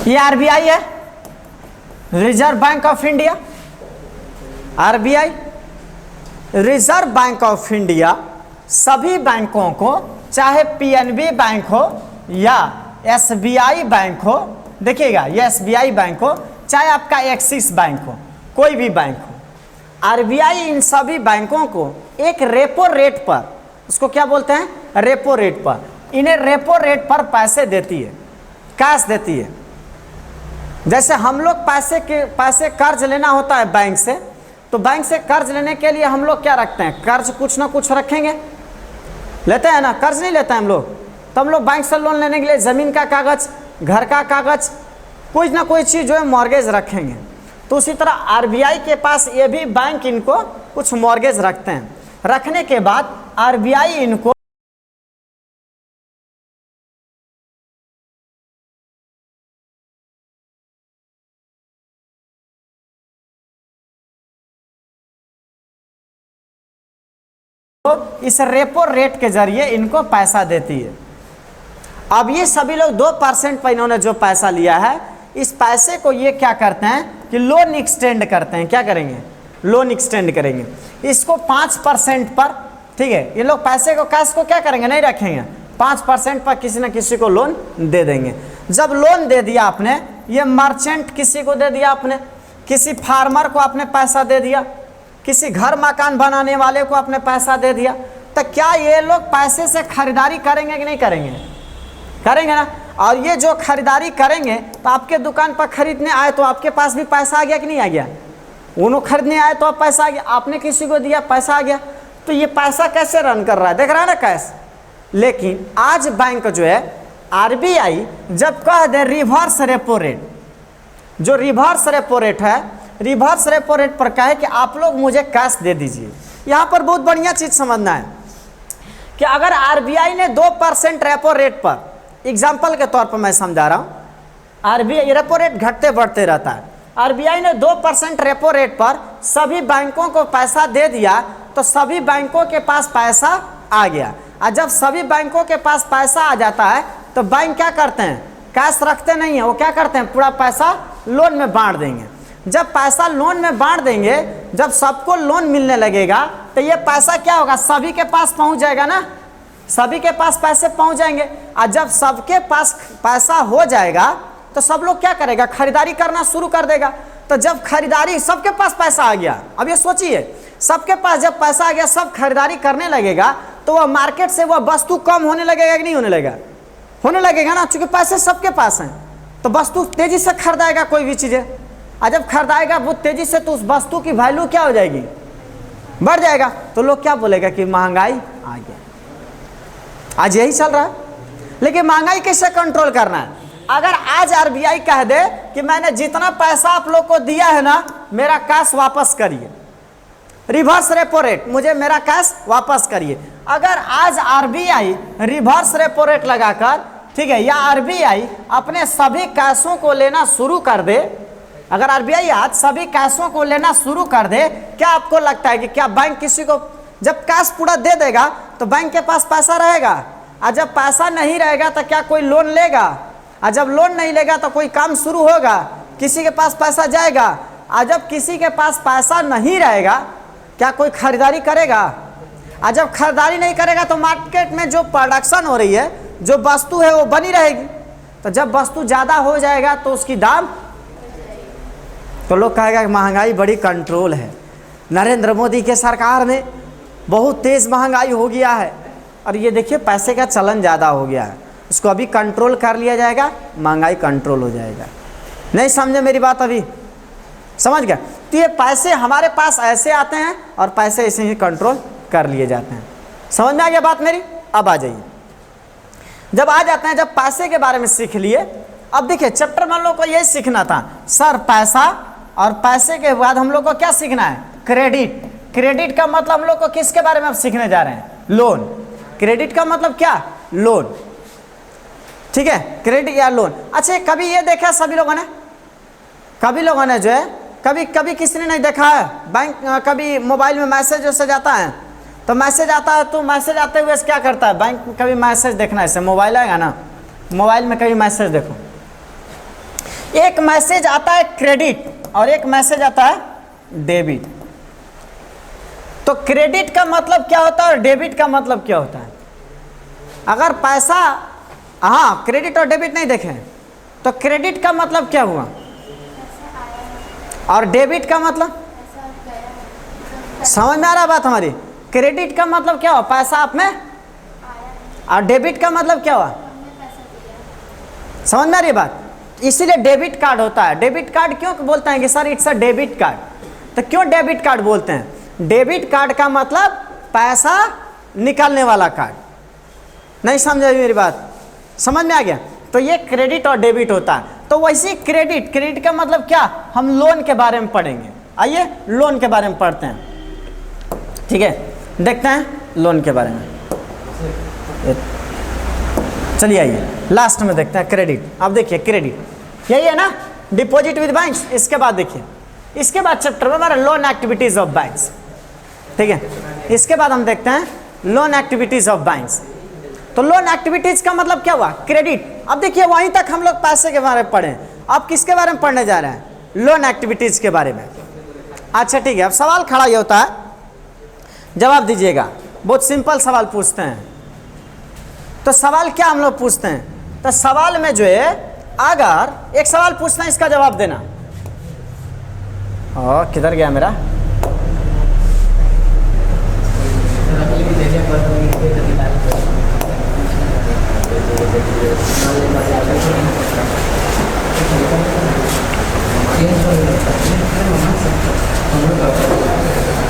ये आरबीआई है, reserve bank of India. RBI reserve bank of India सभी बैंकों को, चाहे पीएनबी बैंक हो या एसबीआई बैंक हो, देखिएगा ये एसबीआई बैंक हो चाहे आपका एक्सिस बैंक हो, कोई भी बैंक हो, आरबीआई इन सभी बैंकों को एक रेपो रेट पर, उसको क्या बोलते हैं, रेपो रेट पर, इन्हें रेपो रेट पर पैसे देती है, कैश देती है। जैसे हम लोग पैसे कर्ज लेना होता है बैंक से, तो बैंक से कर्ज लेने के लिए हम लोग क्या रखते हैं, कर्ज कुछ ना कुछ रखेंगे, लेते हैं ना, कर्ज नहीं लेते हैं हम लोग। तो हम लोग बैंक से लोन लेने के लिए ज़मीन का कागज़, घर का कागज़, कुछ ना कोई चीज़ जो है मॉर्गेज रखेंगे। तो उसी तरह आरबीआई के पास ये भी बैंक इनको कुछ मॉर्गेज रखते हैं। रखने के बाद आरबीआई इनको इस रेपो रेट के जरिए इनको पैसा देती है। अब ये सभी लोग 2% पर इन्होंने जो पैसा लिया है, इस पैसे को ये क्या करते हैं कि लोन एक्सटेंड करते हैं। क्या करेंगे, लोन एक्सटेंड करेंगे इसको 5% पर, ठीक है। ये लोग पैसे को, कैश को क्या करेंगे, नहीं रखेंगे, 5% पर किसी न किसी को लोन दे देंगे। जब लोन दे दिया आपने, ये मर्चेंट किसी को दे दिया आपने, किसी फार्मर को आपने पैसा दे दिया, किसी घर मकान बनाने वाले को आपने पैसा दे दिया, तो क्या ये लोग पैसे से खरीदारी करेंगे कि नहीं करेंगे, करेंगे ना। और ये जो खरीदारी करेंगे तो आपके दुकान पर खरीदने आए तो आपके पास भी पैसा आ गया कि नहीं आ गया, उन्होंने खरीदने आए तो आप पैसा आ गया, आपने किसी को दिया पैसा आ गया। तो ये पैसा कैसे रन कर रहा है, देख रहा है ना, कैश। लेकिन आज बैंक जो है आरबीआई जब कह दे रिवर्स रेपो रेट, जो रिवर्स रेपो रेट है, रिवर्स रेपो रेट पर कहे कि आप लोग मुझे कैश दे दीजिए। यहाँ पर बहुत बढ़िया चीज़ समझना है कि अगर आरबीआई ने 2% रेपो रेट पर, एग्जाम्पल के तौर पर मैं समझा रहा हूँ, आरबीआई रेपो रेट घटते बढ़ते रहता है, आरबीआई ने 2% रेपो रेट पर सभी बैंकों को पैसा दे दिया, तो सभी बैंकों के पास पैसा आ गया। और जब सभी बैंकों के पास पैसा आ जाता है तो बैंक क्या करते हैं, कैश रखते नहीं है, वो क्या करते हैं, पूरा पैसा लोन में बांट देंगे। जब पैसा लोन में बांट देंगे, जब सबको लोन मिलने लगेगा तो ये पैसा क्या होगा, सभी के पास पहुंच जाएगा ना, सभी के पास पैसे पहुंच जाएंगे। और जब सबके पास पैसा हो जाएगा तो सब लोग क्या करेगा, खरीदारी करना शुरू कर देगा। तो जब खरीदारी, सबके पास पैसा आ गया, अब ये सोचिए, सबके पास जब पैसा आ गया, सब खरीदारी करने लगेगा, तो वह मार्केट से वह वस्तु कम होने लगेगा कि नहीं होने लगेगा, होने लगेगा ना, क्योंकि पैसे सबके पास हैं। तो वस्तु तेजी से खरीदाएगा कोई भी चीज़ें, और जब खरीदाएगा बहुत तेजी से, तो उस वस्तु की वैल्यू क्या हो जाएगी, बढ़ जाएगा। तो लोग क्या बोलेगा कि महंगाई आ गया। आज यही चल रहा है। लेकिन महंगाई कैसे कंट्रोल करना है, अगर आज आरबीआई कह दे कि मैंने जितना पैसा आप लोग को दिया है ना, मेरा कैश वापस करिए, रिवर्स रेपो रेट, मुझे मेरा कैश वापस करिए। अगर आज आरबीआई रिवर्स रेपो रेट लगाकर, ठीक है, या आरबीआई अपने सभी कैशों को लेना शुरू कर दे, अगर आरबीआई आज सभी कैशों को लेना शुरू कर दे, क्या आपको लगता है कि क्या बैंक किसी को, जब कैश पूरा दे देगा तो बैंक के पास पैसा रहेगा, और जब पैसा नहीं रहेगा तो क्या कोई लोन लेगा, और जब लोन नहीं लेगा तो कोई काम शुरू होगा, किसी के पास पैसा जाएगा, और जब किसी के पास पैसा नहीं रहेगा क्या कोई खरीदारी करेगा, और जब खरीदारी नहीं करेगा तो मार्केट में जो प्रोडक्शन हो रही है, जो वस्तु है वो बनी रहेगी। तो जब वस्तु ज़्यादा हो जाएगा तो उसकी दाम, तो लोग कहेगा कि महंगाई बड़ी कंट्रोल है, नरेंद्र मोदी के सरकार में बहुत तेज़ महंगाई हो गया है, और ये देखिए पैसे का चलन ज़्यादा हो गया है, उसको अभी कंट्रोल कर लिया जाएगा, महंगाई कंट्रोल हो जाएगा। नहीं समझे मेरी बात, अभी समझ गया। तो ये पैसे हमारे पास ऐसे आते हैं और पैसे ऐसे ही कंट्रोल कर लिए जाते हैं। समझ में आ गया बात मेरी, अब आ जाइए। जब आ जाते हैं, जब पैसे के बारे में सीख लिए, अब देखिए चैप्टर में हम लोग को यही सीखना था सर पैसा, और पैसे के बाद हम लोग को क्या सीखना है, क्रेडिट। क्रेडिट का मतलब हम लोग को किसके बारे में अब सीखने जा रहे हैं, लोन। क्रेडिट का मतलब क्या, लोन, ठीक है, क्रेडिट या लोन। अच्छा कभी ये देखा सभी लोगों ने, कभी लोगों ने जो है, कभी किसी ने नहीं देखा है बैंक, कभी मोबाइल में मैसेज वैसेज आता है, तो मैसेज आता है तो मैसेज आते हुए क्या करता है बैंक, कभी मैसेज देखना, ऐसे मोबाइल आएगा ना, मोबाइल में कभी मैसेज देखो, एक मैसेज आता है क्रेडिट और एक मैसेज आता है डेबिट। तो क्रेडिट का मतलब क्या होता है और डेबिट का मतलब क्या होता है। अगर पैसा, हाँ क्रेडिट और डेबिट नहीं देखें तो क्रेडिट का मतलब क्या हुआ और डेबिट का मतलब, समझ में आ रहा बात हमारी। क्रेडिट का मतलब क्या हुआ, पैसा आप में, और डेबिट का मतलब क्या हुआ, समझ में आ रही बात। इसीलिए डेबिट कार्ड होता है। डेबिट कार्ड क्यों बोलते हैं कि sir it's a debit card, तो क्यों डेबिट कार्ड बोलते हैं, डेबिट कार्ड का मतलब पैसा निकालने वाला कार्ड। नहीं समझे मेरी बात, समझ में आ गया। तो ये क्रेडिट और डेबिट होता है। तो वैसे क्रेडिट, क्रेडिट का मतलब क्या, हम लोन के बारे में पढ़ेंगे। आइए लोन के बारे में पढ़ते हैं, ठीक है, देखते हैं लोन के बारे में। चलिए आइए लास्ट में देखते हैं क्रेडिट। अब देखिए क्रेडिट यही है ना, डिपॉजिट विद बैंक्स। इसके बाद देखिए, इसके बाद चैप्टर में हमारा लोन एक्टिविटीज ऑफ बैंक्स, ठीक है। इसके बाद हम देखते हैं लोन एक्टिविटीज ऑफ बैंक्स। तो लोन एक्टिविटीज का मतलब क्या हुआ, क्रेडिट। अब देखिए वहीं तक हम लोग पैसे के बारे में पढ़े, अब किसके बारे में पढ़ने जा रहे हैं, लोन एक्टिविटीज के बारे में। अच्छा ठीक है, अब सवाल खड़ा ये होता है, जवाब दीजिएगा। बहुत सिंपल सवाल पूछते हैं। तो सवाल क्या हम लोग पूछते हैं, तो सवाल में जो है, अगर एक सवाल पूछना है इसका जवाब देना। किधर गया मेरा,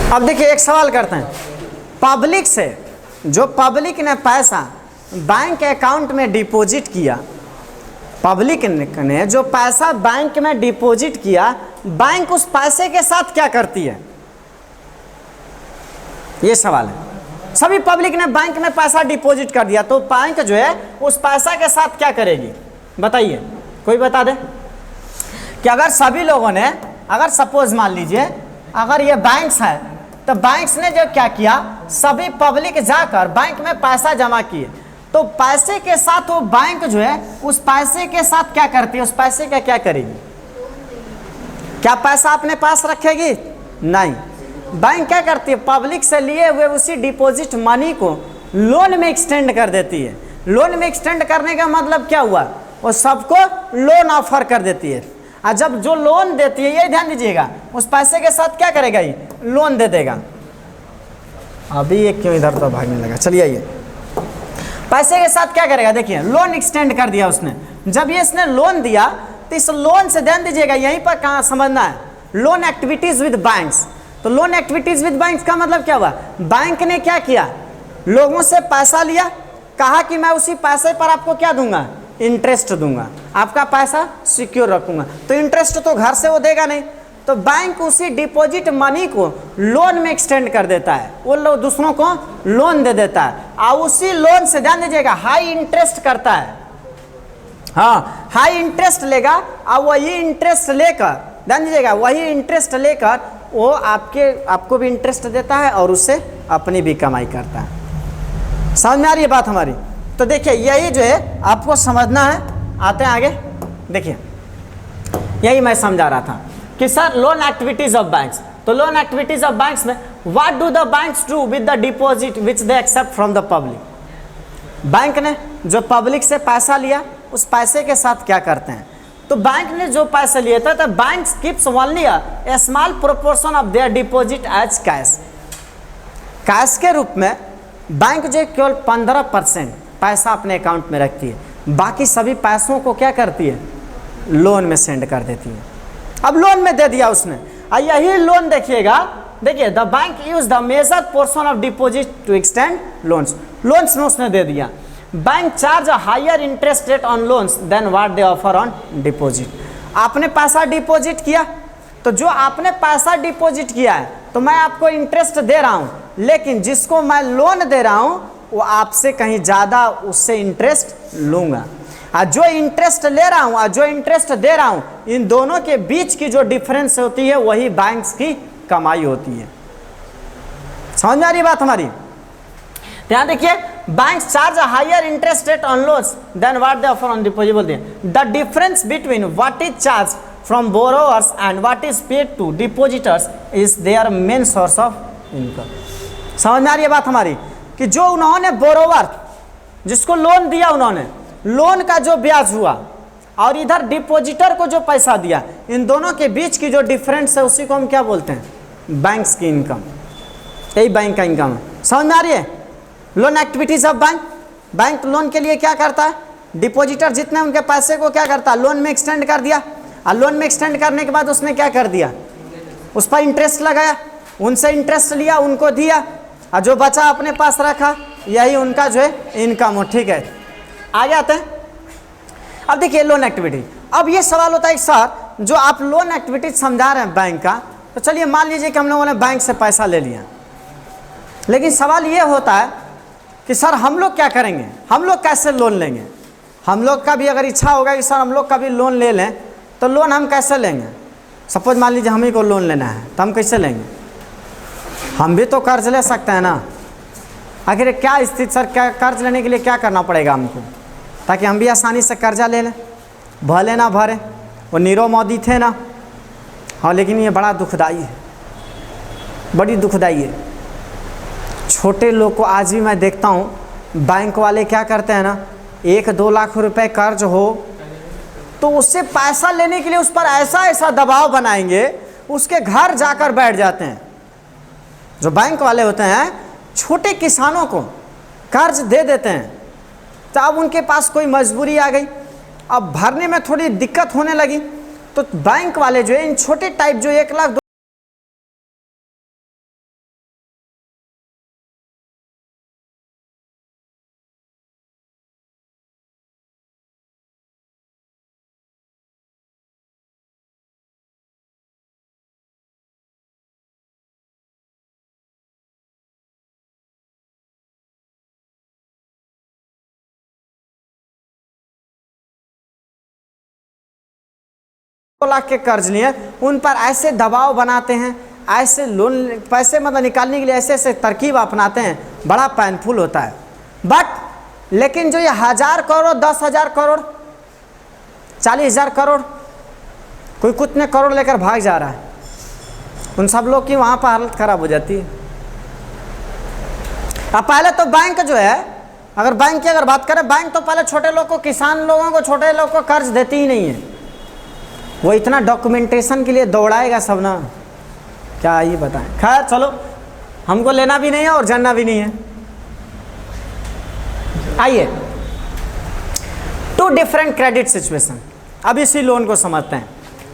अब देखिए एक सवाल करते हैं, पब्लिक से, जो पब्लिक ने पैसा बैंक अकाउंट में डिपॉजिट किया, पब्लिक ने जो पैसा बैंक में डिपॉजिट किया, बैंक उस पैसे के साथ क्या करती है, ये सवाल है। सभी पब्लिक ने बैंक में पैसा डिपॉजिट कर दिया, तो बैंक जो है उस पैसा के साथ क्या करेगी, बताइए, कोई बता दे। कि अगर सभी लोगों ने, अगर सपोज मान लीजिए अगर ये बैंक्स है, तो बैंक्स ने जो क्या किया, सभी पब्लिक जाकर बैंक में पैसा जमा किए, तो पैसे के साथ वो बैंक जो है उस पैसे के साथ क्या करती है, उस पैसे का क्या करेगी, क्या पैसा अपने पास रखेगी, नहीं। बैंक क्या करती है, पब्लिक से लिए हुए उसी डिपॉजिट मनी को लोन में एक्सटेंड कर देती है। लोन में एक्सटेंड करने का मतलब क्या हुआ, वो सबको लोन ऑफर कर देती है। और जब जो लोन देती है, ये ध्यान दीजिएगा, उस पैसे के साथ क्या करेगा, ये लोन दे देगा। अभी ये क्यों इधर तो भागने लगा, चलिए आइए, पैसे के साथ क्या करेगा, देखिए लोन एक्सटेंड कर दिया उसने। जब ये इसने लोन दिया, तो इस लोन से ध्यान दीजिएगा, यहीं पर कहाँ समझना है, लोन एक्टिविटीज विद बैंक्स। तो लोन एक्टिविटीज विद बैंक्स का मतलब क्या हुआ, बैंक ने क्या किया, लोगों से पैसा लिया, कहा कि मैं उसी पैसे पर आपको क्या दूंगा, इंटरेस्ट दूंगा, आपका पैसा सिक्योर रखूंगा। तो इंटरेस्ट तो घर से वो देगा नहीं, तो बैंक उसी डिपॉजिट मनी को लोन में एक्सटेंड कर देता है, वो लोग दूसरों को लोन दे देता है, और उसी लोन से ध्यान दीजिएगा हाई इंटरेस्ट करता है। हाँ, हाई इंटरेस्ट लेगा, और वही इंटरेस्ट लेकर, ध्यान दीजिएगा, वही इंटरेस्ट लेकर वो आपको भी इंटरेस्ट देता है और उससे अपनी भी कमाई करता है। समझ में आ रही है बात हमारी। तो देखिए यही जो है आपको समझना है। आते हैं आगे, देखिए यही मैं समझा रहा था कि sir loan activities of banks. तो लोन एक्टिविटीज ऑफ बैंक्स में what do the banks do with the deposit which they accept from the public. Bank ने जो पब्लिक से पैसा लिया, उस पैसे के साथ क्या करते हैं, तो बैंक ने जो पैसे लिए थे, तो bank keeps only a small proportion of their deposit as cash. Cash के रूप में बैंक जो केवल 15% पैसा अपने अकाउंट में रखती है, बाकी सभी पैसों को क्या करती है, लोन में सेंड कर देती है। अब लोन में दे दिया उसने, और यही लोन देखिएगा, देखिए the bank use the major portion of deposit to extend loans. Loans में उसने दे दिया, bank charge a higher interest rate on loans than what they offer on deposit. आपने पैसा डिपॉजिट किया, तो जो आपने पैसा डिपॉजिट किया है तो मैं आपको इंटरेस्ट दे रहा हूं, लेकिन जिसको मैं लोन दे रहा हूं वो आपसे कहीं ज़्यादा उससे इंटरेस्ट लूँगा। और जो इंटरेस्ट ले रहा हूं और जो इंटरेस्ट दे रहा हूं, इन दोनों के बीच की जो डिफरेंस होती है वही बैंक्स की कमाई होती है। समझ में आ रही बात हमारी? ध्यान देखिए, bank charge higher interest rate on loans than what they offer on deposit बोलते हैं। The difference between what is charge from borrowers and what is paid to depositors is their main source of income. समझ में आ रही है बात हमारी? कि जो उन्होंने बोरोवर, जिसको लोन दिया, उन्होंने लोन का जो ब्याज हुआ और इधर डिपॉजिटर को जो पैसा दिया, इन दोनों के बीच की जो डिफरेंस है उसी को हम क्या बोलते हैं? बैंक्स की इनकम। यही बैंक का इनकम है। समझ में आ रही है? Loan activities of bank. Bank loan के लिए क्या करता है? डिपॉजिटर जितने उनके पैसे को क्या करता है? लोन में एक्सटेंड कर दिया, और लोन में एक्सटेंड करने के बाद उसने क्या कर दिया? उस पर इंटरेस्ट लगाया, उनसे इंटरेस्ट लिया, उनको दिया, और जो बचा अपने पास रखा। यही उनका जो है इनकम हो। ठीक है, आगे आते हैं। अब देखिए लोन एक्टिविटी। अब ये सवाल होता है सर, जो आप लोन एक्टिविटी समझा रहे हैं बैंक का, तो चलिए मान लीजिए कि हम लोगों ने बैंक से पैसा ले लिया, लेकिन सवाल ये होता है कि सर हम लोग क्या करेंगे, हम लोग कैसे लोन लेंगे? हम लोग का भी अगर इच्छा होगा कि सर हम लोग का भी लोन ले लें, तो लोन हम कैसे लेंगे? सपोज मान लीजिए हम ही को लोन लेना है, तो हम कैसे लेंगे? हम भी तो कर्ज ले सकते हैं ना। आखिर क्या स्थिति सर, क्या कर्ज लेने के लिए क्या करना पड़ेगा हमको, ताकि हम भी आसानी से कर्जा ले लें, भले ना भरे? वो नीरव मोदी थे ना। हाँ, लेकिन ये बड़ा दुखदाई है, बड़ी दुखदाई है। छोटे लोग को आज भी मैं देखता हूँ, बैंक वाले क्या करते हैं ना, 1-2 लाख रुपए कर्ज हो तो उससे पैसा लेने के लिए उस पर ऐसा ऐसा दबाव बनाएंगे, उसके घर जाकर बैठ जाते हैं। जो बैंक वाले होते हैं, छोटे किसानों को कर्ज दे देते हैं, तो अब उनके पास कोई मजबूरी आ गई, अब भरने में थोड़ी दिक्कत होने लगी, तो बैंक वाले जो है इन छोटे टाइप जो 1 लाख लाख के कर्ज लिए, उन पर ऐसे दबाव बनाते हैं, ऐसे लोन पैसे मतलब निकालने के लिए ऐसे ऐसे तरकीब अपनाते हैं, बड़ा पेनफुल होता है। बट लेकिन जो ये 1000 करोड़, 10,000 करोड़, 40,000 करोड़, कोई कितने करोड़ लेकर भाग जा रहा है, उन सब लोग की वहाँ पर हालत खराब हो जाती है। अब पहले तो बैंक जो है, अगर बैंक की अगर बात करें, बैंक तो पहले छोटे लोग को, किसान लोगों को, छोटे लोग को कर्ज देती ही नहीं है। वो इतना डॉक्यूमेंटेशन के लिए दौड़ाएगा सब ना, क्या ये बताएं। खैर चलो, हमको लेना भी नहीं है और जानना भी नहीं है। आइए, 2 डिफरेंट क्रेडिट सिचुएशन। अब इसी लोन को समझते हैं।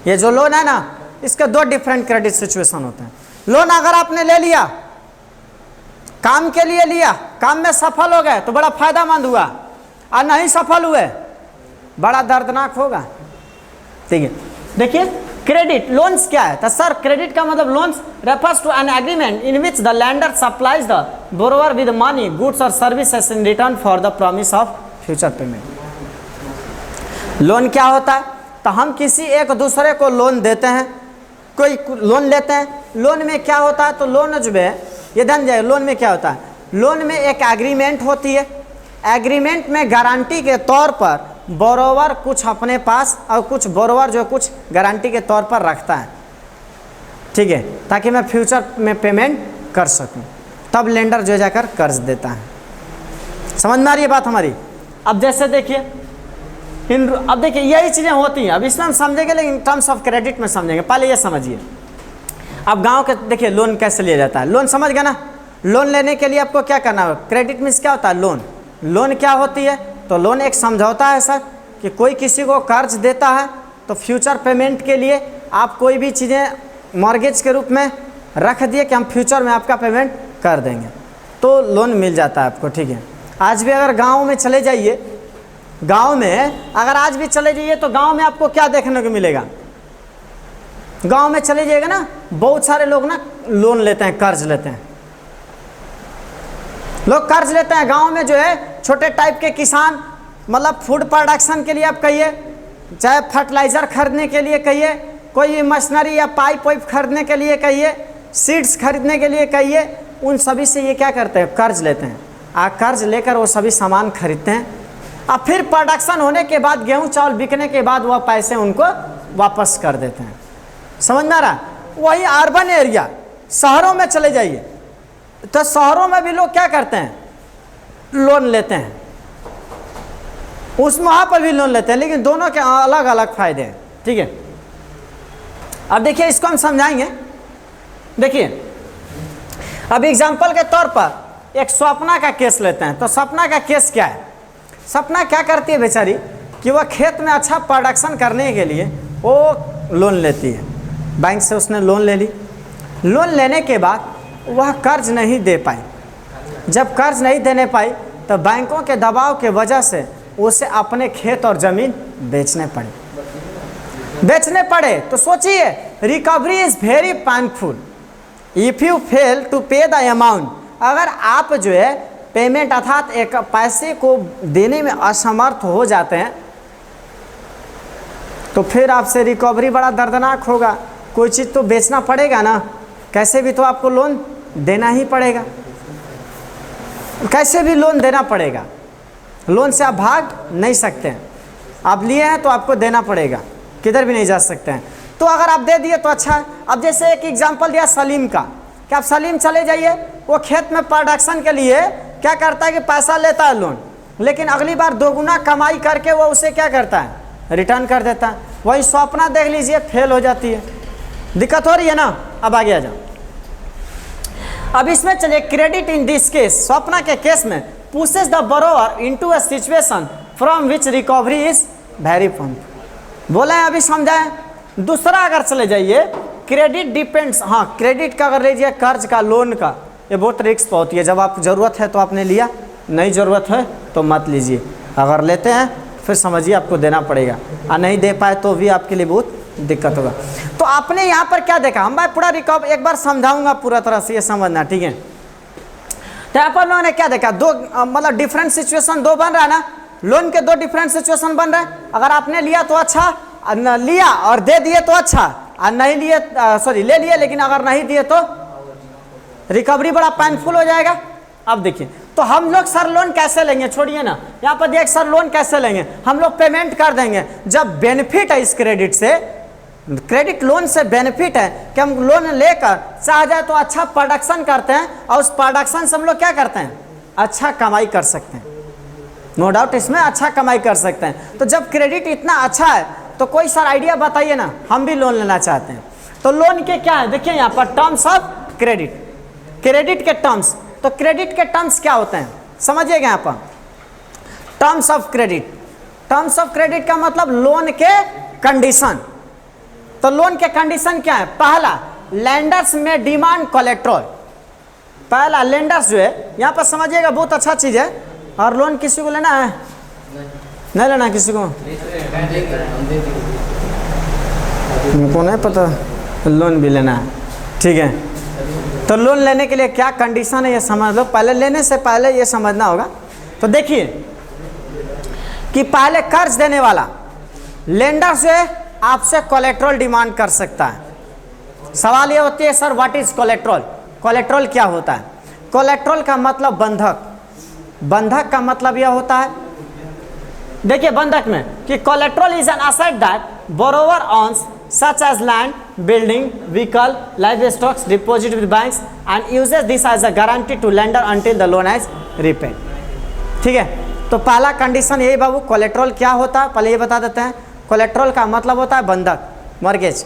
ये जो लोन है ना, इसके 2 डिफरेंट क्रेडिट सिचुएशन होते हैं। लोन अगर आपने ले लिया, काम के लिए लिया, काम में सफल हो गए तो बड़ा फायदामंद हुआ, और नहीं सफल हुए बड़ा दर्दनाक होगा। ठीक है, देखिए क्रेडिट लोन्स क्या है? तो सर क्रेडिट का मतलब loans refers to an agreement in which the lender supplies the borrower with money, goods और services in return for the promise of future payment. Loan क्या होता है? तो हम किसी एक दूसरे को लोन देते हैं, कोई लोन लेते हैं। लोन में क्या होता है? तो लोन जो है ये धन जाए, लोन में क्या होता है? लोन में एक एग्रीमेंट होती है। एग्रीमेंट में गारंटी के तौर पर बोरोवर कुछ अपने पास और कुछ बोरोवर जो कुछ गारंटी के तौर पर रखता है, ठीक है, ताकि मैं फ्यूचर में पेमेंट कर सकूं। तब लेंडर जो जाकर कर्ज देता है। समझ में आ रही है बात हमारी? अब जैसे देखिए अब देखिए यही चीज़ें होती हैं। अब इसमें हम समझेंगे, लेकिन टर्म्स ऑफ क्रेडिट में समझेंगे। पहले ये समझिए, अब गांव के देखिए लोन कैसे लिया जाता है। लोन समझ गए ना? लोन लेने के लिए आपको क्या करना है? क्रेडिट मीन्स क्या होता है? लोन। लोन क्या होती है? तो लोन एक समझौता है सर, कि कोई किसी को कर्ज देता है तो फ्यूचर पेमेंट के लिए आप कोई भी चीज़ें मॉर्गेज के रूप में रख दिए कि हम फ्यूचर में आपका पेमेंट कर देंगे, तो लोन मिल जाता है आपको। ठीक है, आज भी अगर गांव में चले जाइए, गांव में अगर आज भी चले जाइए तो गांव में आपको क्या देखने को मिलेगा? गांव में चले जाइएगा ना, बहुत सारे लोग ना लोन लेते हैं, कर्ज लेते हैं, लोग कर्ज लेते हैं। गांव में जो है छोटे टाइप के किसान, मतलब फूड प्रोडक्शन के लिए आप कहिए, चाहे फर्टिलाइज़र खरीदने के लिए कहिए, कोई मशीनरी या पाइप वाइप खरीदने के लिए कहिए, सीड्स खरीदने के लिए कहिए, उन सभी से ये क्या करते हैं? कर्ज लेते हैं। कर्ज लेकर वो सभी सामान खरीदते हैं, अब फिर प्रोडक्शन होने के बाद, गेहूं चावल बिकने के बाद वह पैसे उनको वापस कर देते हैं। समझ में आ रहा? वही अर्बन एरिया, शहरों में चले जाइए तो शहरों में भी लोग क्या करते हैं? लोन लेते हैं, उसमें वहाँ पर भी लोन लेते हैं, लेकिन दोनों के अलग अलग फायदे हैं। ठीक है, अब देखिए इसको हम समझाएंगे। देखिए अब एग्जाम्पल के तौर पर एक स्वप्ना का केस लेते हैं। तो स्वप्ना का केस क्या है? स्वप्ना क्या करती है बेचारी कि वह खेत में अच्छा प्रोडक्शन करने के लिए वो लोन लेती है, बैंक से उसने लोन ले ली। लोन लेने के बाद वह कर्ज नहीं दे पाई। जब कर्ज नहीं देने पाई तो बैंकों के दबाव के वजह से उसे अपने खेत और ज़मीन बेचने पड़े। तो सोचिए, recovery is very painful if you fail to pay the amount. अगर आप जो है पेमेंट अर्थात एक पैसे को देने में असमर्थ हो जाते हैं तो फिर आपसे रिकवरी बड़ा दर्दनाक होगा। कोई चीज़ तो बेचना पड़ेगा ना, कैसे भी तो आपको लोन देना ही पड़ेगा, कैसे भी लोन देना पड़ेगा। लोन से आप भाग नहीं सकते हैं, आप लिए हैं तो आपको देना पड़ेगा, किधर भी नहीं जा सकते हैं। तो अगर आप दे दिए तो अच्छा है। अब जैसे एक एग्जांपल दिया सलीम का, कि आप सलीम चले जाइए, वो खेत में प्रोडक्शन के लिए क्या करता है कि पैसा लेता है लोन, लेकिन अगली बार दोगुना कमाई करके वो उसे क्या करता है? रिटर्न कर देता है। वही स्वप्ना देख लीजिए, फेल हो जाती है, दिक्कत हो रही है ना। अब आगे आ जाओ। अब इसमें चलिए, credit in this case, Swapna के केस में pushes the borrower into a situation from which recovery is very painful. बोले हैं अभी समझाएं। दूसरा अगर चले जाइए, क्रेडिट डिपेंड्स, हाँ क्रेडिट का अगर लीजिए, कर्ज का, लोन का, ये बहुत रिस्क होती है। जब आप ज़रूरत है तो आपने लिया, नहीं ज़रूरत है तो मत लीजिए। अगर लेते हैं फिर समझिए आपको देना पड़ेगा, और नहीं दे पाए तो भी आपके लिए बहुत दिक्कत होगा। तो आपने यहाँ पर क्या देखा? हम भाई पूरा रिकवर एक बार समझाऊंगा पूरा तरह से, ये समझना, ठीक है। तो यहाँ पर लोगों ने क्या देखा? दो मतलब डिफरेंट सिचुएशन दो बन रहा है ना, लोन के दो डिफरेंट सिचुएशन बन रहे हैं। अगर आपने लिया तो अच्छा, लिया और दे दिए तो अच्छा, और नहीं लिए ले लिए लेकिन अगर नहीं दिए तो रिकवरी बड़ा पेनफुल हो जाएगा। अब देखिए, तो हम लोग सर लोन कैसे लेंगे? छोड़िए ना, यहाँ पर देख सर लोन कैसे लेंगे? हम लोग पेमेंट कर देंगे। जब बेनिफिट है इस क्रेडिट से, क्रेडिट लोन से बेनिफिट है कि हम लोन लेकर चाह जाए तो अच्छा प्रोडक्शन करते हैं, और उस प्रोडक्शन से हम लोग क्या करते हैं? अच्छा कमाई कर सकते हैं। नो डाउट इसमें अच्छा कमाई कर सकते हैं। तो जब क्रेडिट इतना अच्छा है तो कोई सर आइडिया बताइए ना, हम भी लोन लेना चाहते हैं। तो लोन के क्या है? देखिए यहाँ पर टर्म्स ऑफ क्रेडिट, क्रेडिट के टर्म्स। तो क्रेडिट के टर्म्स क्या होते हैं समझिएगा यहाँ पर। Terms of credit, terms of credit का मतलब लोन के कंडीशन। तो लोन के कंडीशन क्या है? पहला, लेंडर्स में डिमांड कोलेट्रल। पहला, लेंडर्स जो है यहाँ पर समझिएगा, बहुत अच्छा चीज़ है। और लोन किसी को लेना है? नहीं लेना किसी को? उनको नहीं पता लोन भी लेना है, ठीक है। तो लोन लेने के लिए क्या कंडीशन है ये समझ लो। पहले लेने से पहले ये समझना होगा। तो देखिए कि पहले कर्ज देने वाला लेंडर से आपसे कोलेट्रल डिमांड कर सकता है। सवाल ये होती है sir what is collateral? Collateral क्या होता है? कोलेट्रल का मतलब बंधक। बंधक का मतलब यह होता है, देखिए बंधक में कि collateral is an asset that borrower owns such as land, building, vehicle, livestock deposit with banks and uses this as a guarantee to lender until the loan is repaid। ठीक है, तो पहला कंडीशन यही बाबू, कोलेट्रल क्या होता है पहले ये बता देते हैं। कोलेट्रल का मतलब होता है बंधक, मॉर्गेज।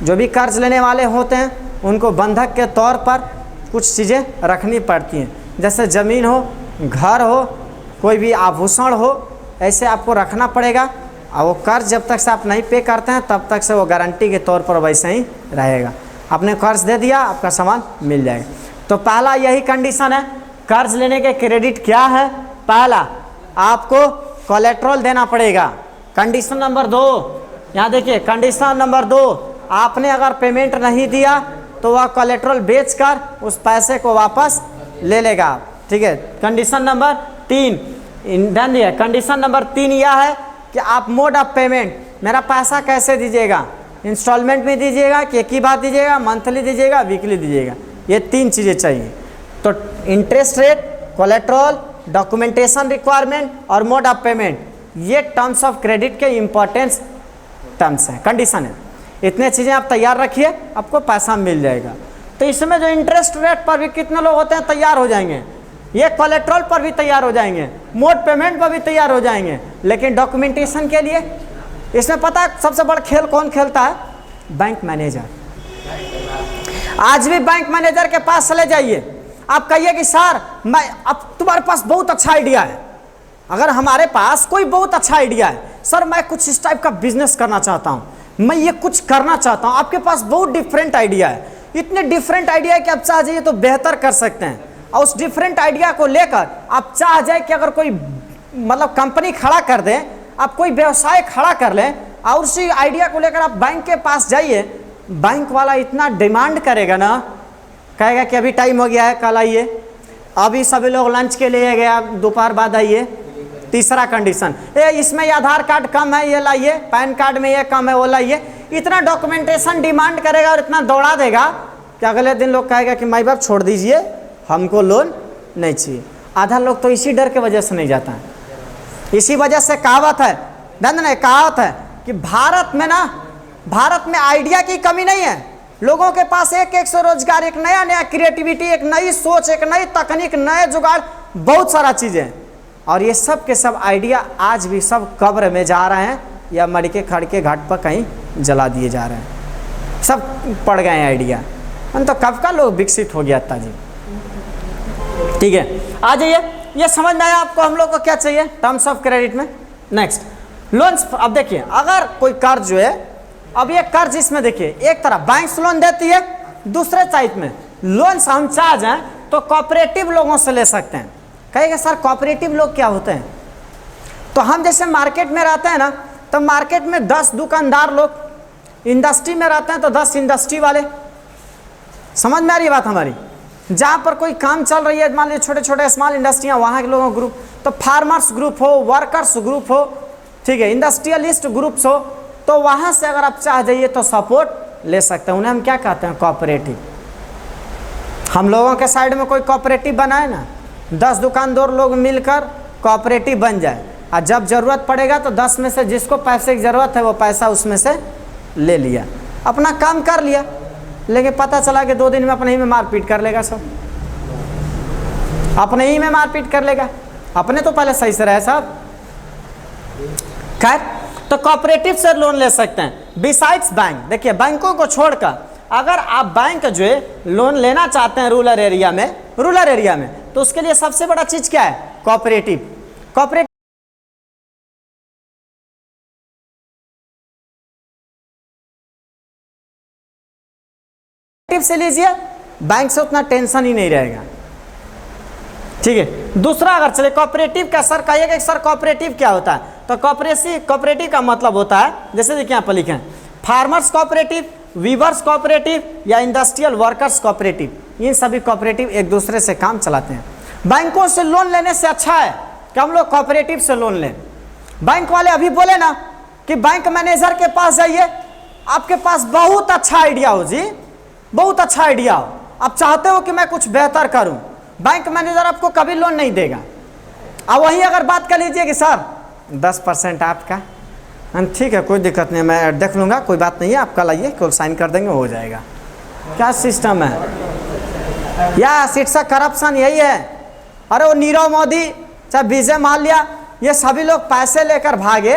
जो भी कर्ज लेने वाले होते हैं उनको बंधक के तौर पर कुछ चीज़ें रखनी पड़ती हैं, जैसे ज़मीन हो, घर हो, कोई भी आभूषण हो, ऐसे आपको रखना पड़ेगा। और वो कर्ज जब तक से आप नहीं पे करते हैं तब तक से वो गारंटी के तौर पर वैसे ही रहेगा। आपने कर्ज दे दिया, आपका सामान मिल जाएगा। तो पहला यही कंडीशन है कर्ज लेने के क्रेडिट क्या है? पहला, आपको कोलेट्रल देना पड़ेगा। कंडीशन नंबर 2, यहाँ देखिए कंडीशन नंबर 2, आपने अगर पेमेंट नहीं दिया तो वह कोलेट्रल बेचकर उस पैसे को वापस ले लेगा। ठीक है। कंडीशन नंबर 3, ध्यान दिए, कंडीशन नंबर 3 यह है कि आप मोड ऑफ पेमेंट, मेरा पैसा कैसे दीजिएगा, इंस्टॉलमेंट में दीजिएगा कि एक ही बात दीजिएगा, मंथली दीजिएगा, वीकली दीजिएगा, ये 3 चीज़ें चाहिए। तो interest rate, collateral, documentation requirement और मोड ऑफ पेमेंट, ये टर्म्स ऑफ क्रेडिट के इंपॉर्टेंस टर्म्स हैं, कंडीशन है। इतने चीज़ें आप तैयार रखिए, आपको पैसा मिल जाएगा। तो इसमें जो इंटरेस्ट रेट पर भी कितने लोग होते हैं तैयार हो जाएंगे, ये कोलेट्रल पर भी तैयार हो जाएंगे, मोड पेमेंट पर भी तैयार हो जाएंगे, लेकिन डॉक्यूमेंटेशन के लिए इसमें पता है सबसे बड़ा खेल कौन खेलता है? Bank manager. आज भी बैंक मैनेजर के पास चले जाइए, आप कहिए कि सर मैं, अब तुम्हारे पास बहुत अच्छा आइडिया है, अगर हमारे पास कोई बहुत अच्छा आइडिया है, सर मैं कुछ इस टाइप का बिजनेस करना चाहता हूँ, मैं ये कुछ करना चाहता हूँ, आपके पास बहुत डिफरेंट आइडिया है, इतने डिफरेंट आइडिया है कि आप चाह जाइए तो बेहतर कर सकते हैं। और उस डिफरेंट आइडिया को लेकर आप चाह जाए कि अगर कोई मतलब कंपनी खड़ा कर दें, आप कोई व्यवसाय खड़ा कर लें, और उसी आइडिया को लेकर आप बैंक के पास जाइए, बैंक वाला इतना डिमांड करेगा ना, कहेगा कि अभी टाइम हो गया है, कल आइए, अभी सभी लोग लंच के लिए गया, दोपहर बाद आइए। तीसरा कंडीशन, इसमें ये आधार कार्ड कम है, ये लाइए, पैन कार्ड में ये कम है, वो लाइए। इतना डॉक्यूमेंटेशन डिमांड करेगा और इतना दौड़ा देगा कि अगले दिन लोग कहेगा कि माई बाप छोड़ दीजिए, हमको लोन नहीं चाहिए। आधा लोग तो इसी डर के वजह से नहीं जाता है। इसी वजह से कहावत है, कहावत है कि भारत में आइडिया की कमी नहीं है, लोगों के पास एक एक स्वरोजगार, एक नया नया क्रिएटिविटी, एक नई सोच, एक नई तकनीक, नए जुगाड़, बहुत सारा चीज़ें, और ये सब के सब आइडिया आज भी सब कब्र में जा रहे हैं या मर के खड़ के घाट पर कहीं जला दिए जा रहे हैं, सब पड़ गए हैं आइडिया। तो कब का लोग विकसित हो गया था जी। ठीक है, आ जाइए, ये समझ में आया आपको हम लोग को क्या चाहिए टर्म्स ऑफ क्रेडिट में। Next loans. अब देखिए, अगर कोई कर्ज जो है, अब ये कर्ज इसमें देखिए, एक तरफ बैंक लोन देती है, दूसरे साइड में लोन्स हम चाह जाए तो कोऑपरेटिव लोगों से ले सकते हैं। कहेगा सर कोऑपरेटिव लोग क्या होते हैं? तो हम जैसे मार्केट में रहते हैं ना, तो मार्केट में 10 दुकानदार लोग, इंडस्ट्री में रहते हैं तो 10 इंडस्ट्री वाले। समझ में आ रही है बात हमारी? जहाँ पर कोई काम चल रही है, मान लीजिए छोटे छोटे स्मॉल इंडस्ट्रियाँ, वहाँ के लोगों का ग्रुप, तो फार्मर्स ग्रुप हो, वर्कर्स ग्रुप हो, ठीक है, इंडस्ट्रियलिस्ट ग्रुप्स हो, तो वहाँ से अगर आप चाह जाइए तो सपोर्ट ले सकते हैं। उन्हें हम क्या कहते हैं? कोऑपरेटिव। हम लोगों के साइड में कोई कोऑपरेटिव बनाए ना, 10 दुकानदार लोग मिलकर कोऑपरेटिव बन जाए, और जब ज़रूरत पड़ेगा तो 10 में से जिसको पैसे की ज़रूरत है वो पैसा उसमें से ले लिया, अपना काम कर लिया। लेकिन पता चला कि 2 दिन में अपने ही में मारपीट कर लेगा, सब अपने ही में मारपीट कर लेगा, अपने तो पहले सही से रहे साहब। खैर, तो कोऑपरेटिव से लोन ले सकते हैं। बिसाइड्स बैंक, देखिए बैंकों को छोड़कर अगर आप बैंक जो है लोन लेना चाहते हैं रूरल एरिया में, तो उसके लिए सबसे बड़ा चीज क्या है? कोऑपरेटिव। कोऑपरेटिव से लीजिए, बैंक से उतना टेंशन ही नहीं रहेगा। ठीक है। दूसरा अगर चले कोऑपरेटिव का, सर कहिएगा सर कोऑपरेटिव क्या होता है? तो कोऑपरेटिव का मतलब होता है, जैसे देखिए यहाँ पर लिखे हैं, फार्मर्स कोऑपरेटिव, वीवर्स कोऑपरेटिव या इंडस्ट्रियल वर्कर्स कोऑपरेटिव। इन सभी कोऑपरेटिव एक दूसरे से काम चलाते हैं। बैंकों से लोन लेने से अच्छा है कि हम लोग कोऑपरेटिव से लोन लें। बैंक वाले अभी बोले ना कि बैंक मैनेजर के पास जाइए, आपके पास बहुत अच्छा आइडिया हो जी, बहुत अच्छा आइडिया हो, आप चाहते हो कि मैं कुछ बेहतर करूं, बैंक मैनेजर आपको कभी लोन नहीं देगा। अब वहीं अगर बात कर लीजिए कि सर 10% आपका, ठीक है कोई दिक्कत नहीं, मैं देख लूँगा, कोई बात नहीं है, आप कल आइए, कल साइन कर देंगे, हो जाएगा। क्या सिस्टम है या इट्स करप्शन, यही है। अरे वो नीरव मोदी चाहे विजय माल्या, ये सभी लोग पैसे लेकर भागे,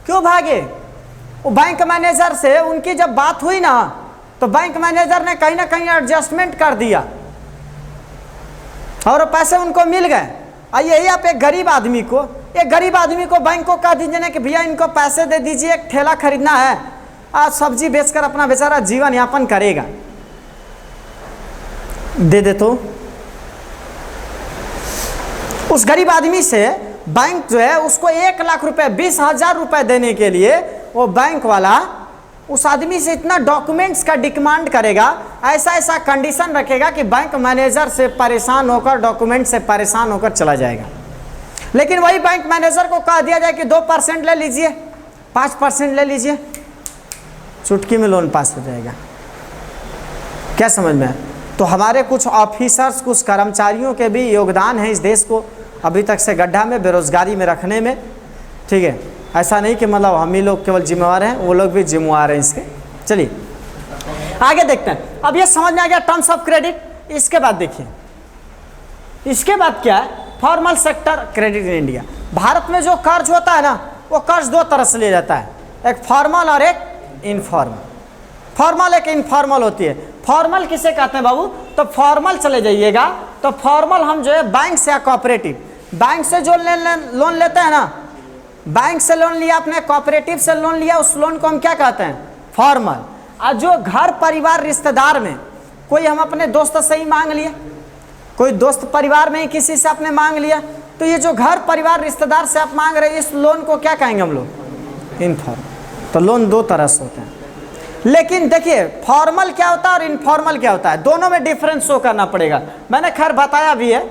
क्यों भागे? वो बैंक मैनेजर से उनकी जब बात हुई ना, तो बैंक मैनेजर ने कहीं ना कहीं एडजस्टमेंट कर दिया और पैसे उनको मिल गए। और यही आप एक गरीब आदमी को बैंक को कह दीजिए ना कि भैया इनको पैसे दे दीजिए, एक ठेला खरीदना है, आज सब्जी बेचकर अपना बेचारा जीवन यापन करेगा, दे दे तो उस गरीब आदमी से बैंक जो है उसको 1 लाख रुपए 20,000 रुपए देने के लिए वो बैंक वाला उस आदमी से इतना डॉक्यूमेंट्स का डिमांड करेगा, ऐसा ऐसा कंडीशन रखेगा कि बैंक मैनेजर से परेशान होकर, डॉक्यूमेंट से परेशान होकर चला जाएगा। लेकिन वही बैंक मैनेजर को कह दिया जाए कि 2% ले लीजिए, 5% ले लीजिए, चुटकी में लोन पास हो जाएगा। क्या समझ में? तो हमारे कुछ ऑफिसर्स, कुछ कर्मचारियों के भी योगदान है इस देश को अभी तक से गड्ढा में, बेरोजगारी में रखने में। ठीक है, ऐसा नहीं कि मतलब हम ही लोग केवल जिम्मेवार हैं, वो लोग भी जिम्मेवार हैं इसके। चलिए आगे देखते हैं। अब ये समझ में आ गया टर्म्स ऑफ क्रेडिट। इसके बाद देखिए, इसके बाद क्या है, formal sector credit in India. Bharat में जो कर्ज होता है ना, वो कर्ज 2 तरह से लिया जाता है, एक फॉर्मल और एक इनफॉर्मल। फॉर्मल एक इनफॉर्मल होती है। फॉर्मल किसे कहते हैं बाबू? तो फॉर्मल चले जाइएगा तो फॉर्मल हम जो है बैंक से या कोऑपरेटिव, बैंक से जो लोन लेते हैं ना, बैंक से लोन लिया आपने, कोऑपरेटिव से लोन लिया, उस लोन को हम क्या कहते हैं? फॉर्मल। और जो घर परिवार रिश्तेदार में कोई हम अपने दोस्त से ही मांग लिए, कोई दोस्त परिवार में ही किसी से आपने मांग लिया, तो ये जो घर परिवार रिश्तेदार से आप मांग रहे हैं, इस लोन को क्या कहेंगे हम लोग? इनफॉर्मल। तो लोन 2 तरह से होते हैं। लेकिन देखिए फॉर्मल क्या होता है और इनफॉर्मल क्या होता है, दोनों में डिफरेंस शो करना पड़ेगा। मैंने खैर बताया भी है,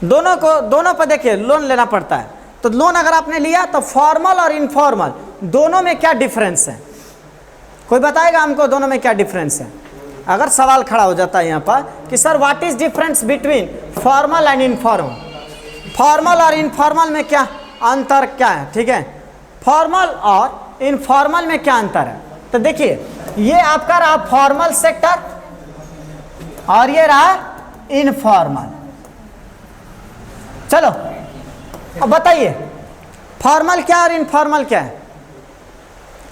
दोनों पर देखिए लोन लेना पड़ता है। तो लोन अगर आपने लिया तो फॉर्मल और इनफॉर्मल दोनों में क्या डिफरेंस है? कोई बताएगा हमको दोनों में क्या डिफरेंस है? अगर सवाल खड़ा हो जाता है यहाँ पर कि sir what is difference between formal and informal, formal और इनफॉर्मल में क्या अंतर क्या है? ठीक है, फॉर्मल और इनफॉर्मल में क्या अंतर है? तो देखिए ये आपका रहा फॉर्मल सेक्टर और ये रहा इनफॉर्मल। चलो अब बताइए फॉर्मल क्या और इनफॉर्मल क्या है?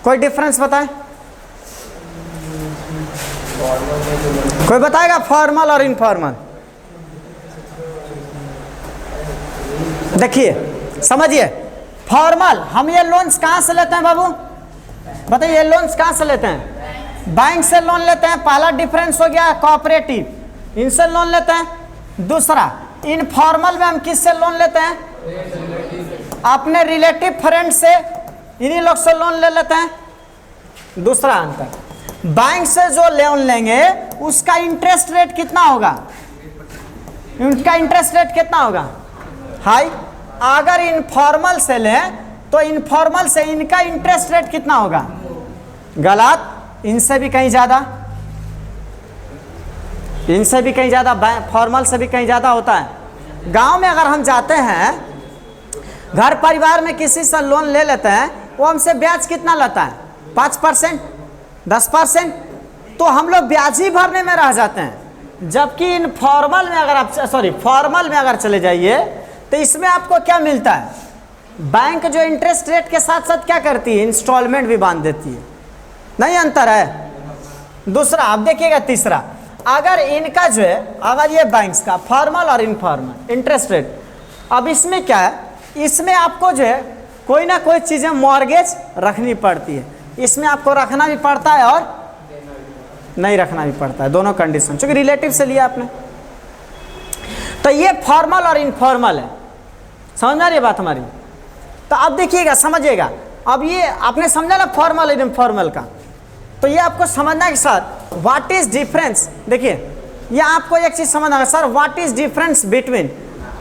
कोई डिफरेंस बताएं? कोई बताएगा फॉर्मल और इनफॉर्मल? देखिए समझिए, फॉर्मल हम ये लोन्स कहां से लेते हैं बाबू? बताइए ये लोन्स कहां से लेते हैं? बैंक से लोन लेते हैं, पहला डिफरेंस हो गया कोऑपरेटिव, इनसे लोन लेते हैं। दूसरा इनफॉर्मल में हम किससे लोन लेते हैं? अपने रिलेटिव फ्रेंड से, इन्हीं लोग से लोन ले लेते हैं। दूसरा अंतर, बैंक से जो लोन लेंगे उसका इंटरेस्ट रेट कितना होगा? उनका इंटरेस्ट रेट कितना होगा? हाई। अगर इनफॉर्मल से लें तो इनफॉर्मल से इनका इंटरेस्ट रेट कितना होगा? गलत, इनसे भी कहीं ज़्यादा, इनसे भी कहीं ज़्यादा, फॉर्मल से भी कहीं ज़्यादा होता है। गांव में अगर हम जाते हैं, घर परिवार में किसी से लोन ले लेते हैं, वो हमसे ब्याज कितना लेता है? 5%, 10%। तो हम लोग ब्याज ही भरने में रह जाते हैं। जबकि इनफॉर्मल में अगर आप फॉर्मल में अगर चले जाइए तो इसमें आपको क्या मिलता है? बैंक जो इंटरेस्ट रेट के साथ साथ क्या करती है? इंस्टॉलमेंट भी बांध देती है। नहीं अंतर है? दूसरा आप देखिएगा, तीसरा, अगर इनका जो है, अगर ये बैंक्स का फॉर्मल और इनफॉर्मल इंटरेस्ट रेट, अब इसमें क्या है, इसमें आपको जो है कोई ना कोई चीज़ें मॉर्गेज रखनी पड़ती है। इसमें आपको रखना भी पड़ता है और नहीं रखना भी पड़ता है, दोनों कंडीशन, चूंकि रिलेटिव से लिया आपने। तो ये फॉर्मल और इनफॉर्मल है। समझ आ रही है बात हमारी? तो अब देखिएगा, समझिएगा, अब ये आपने समझा ना फॉर्मल और इनफॉर्मल का, तो ये आपको समझना है कि सर व्हाट इज डिफरेंस। देखिए ये आपको एक चीज़ समझना है sir, what is difference between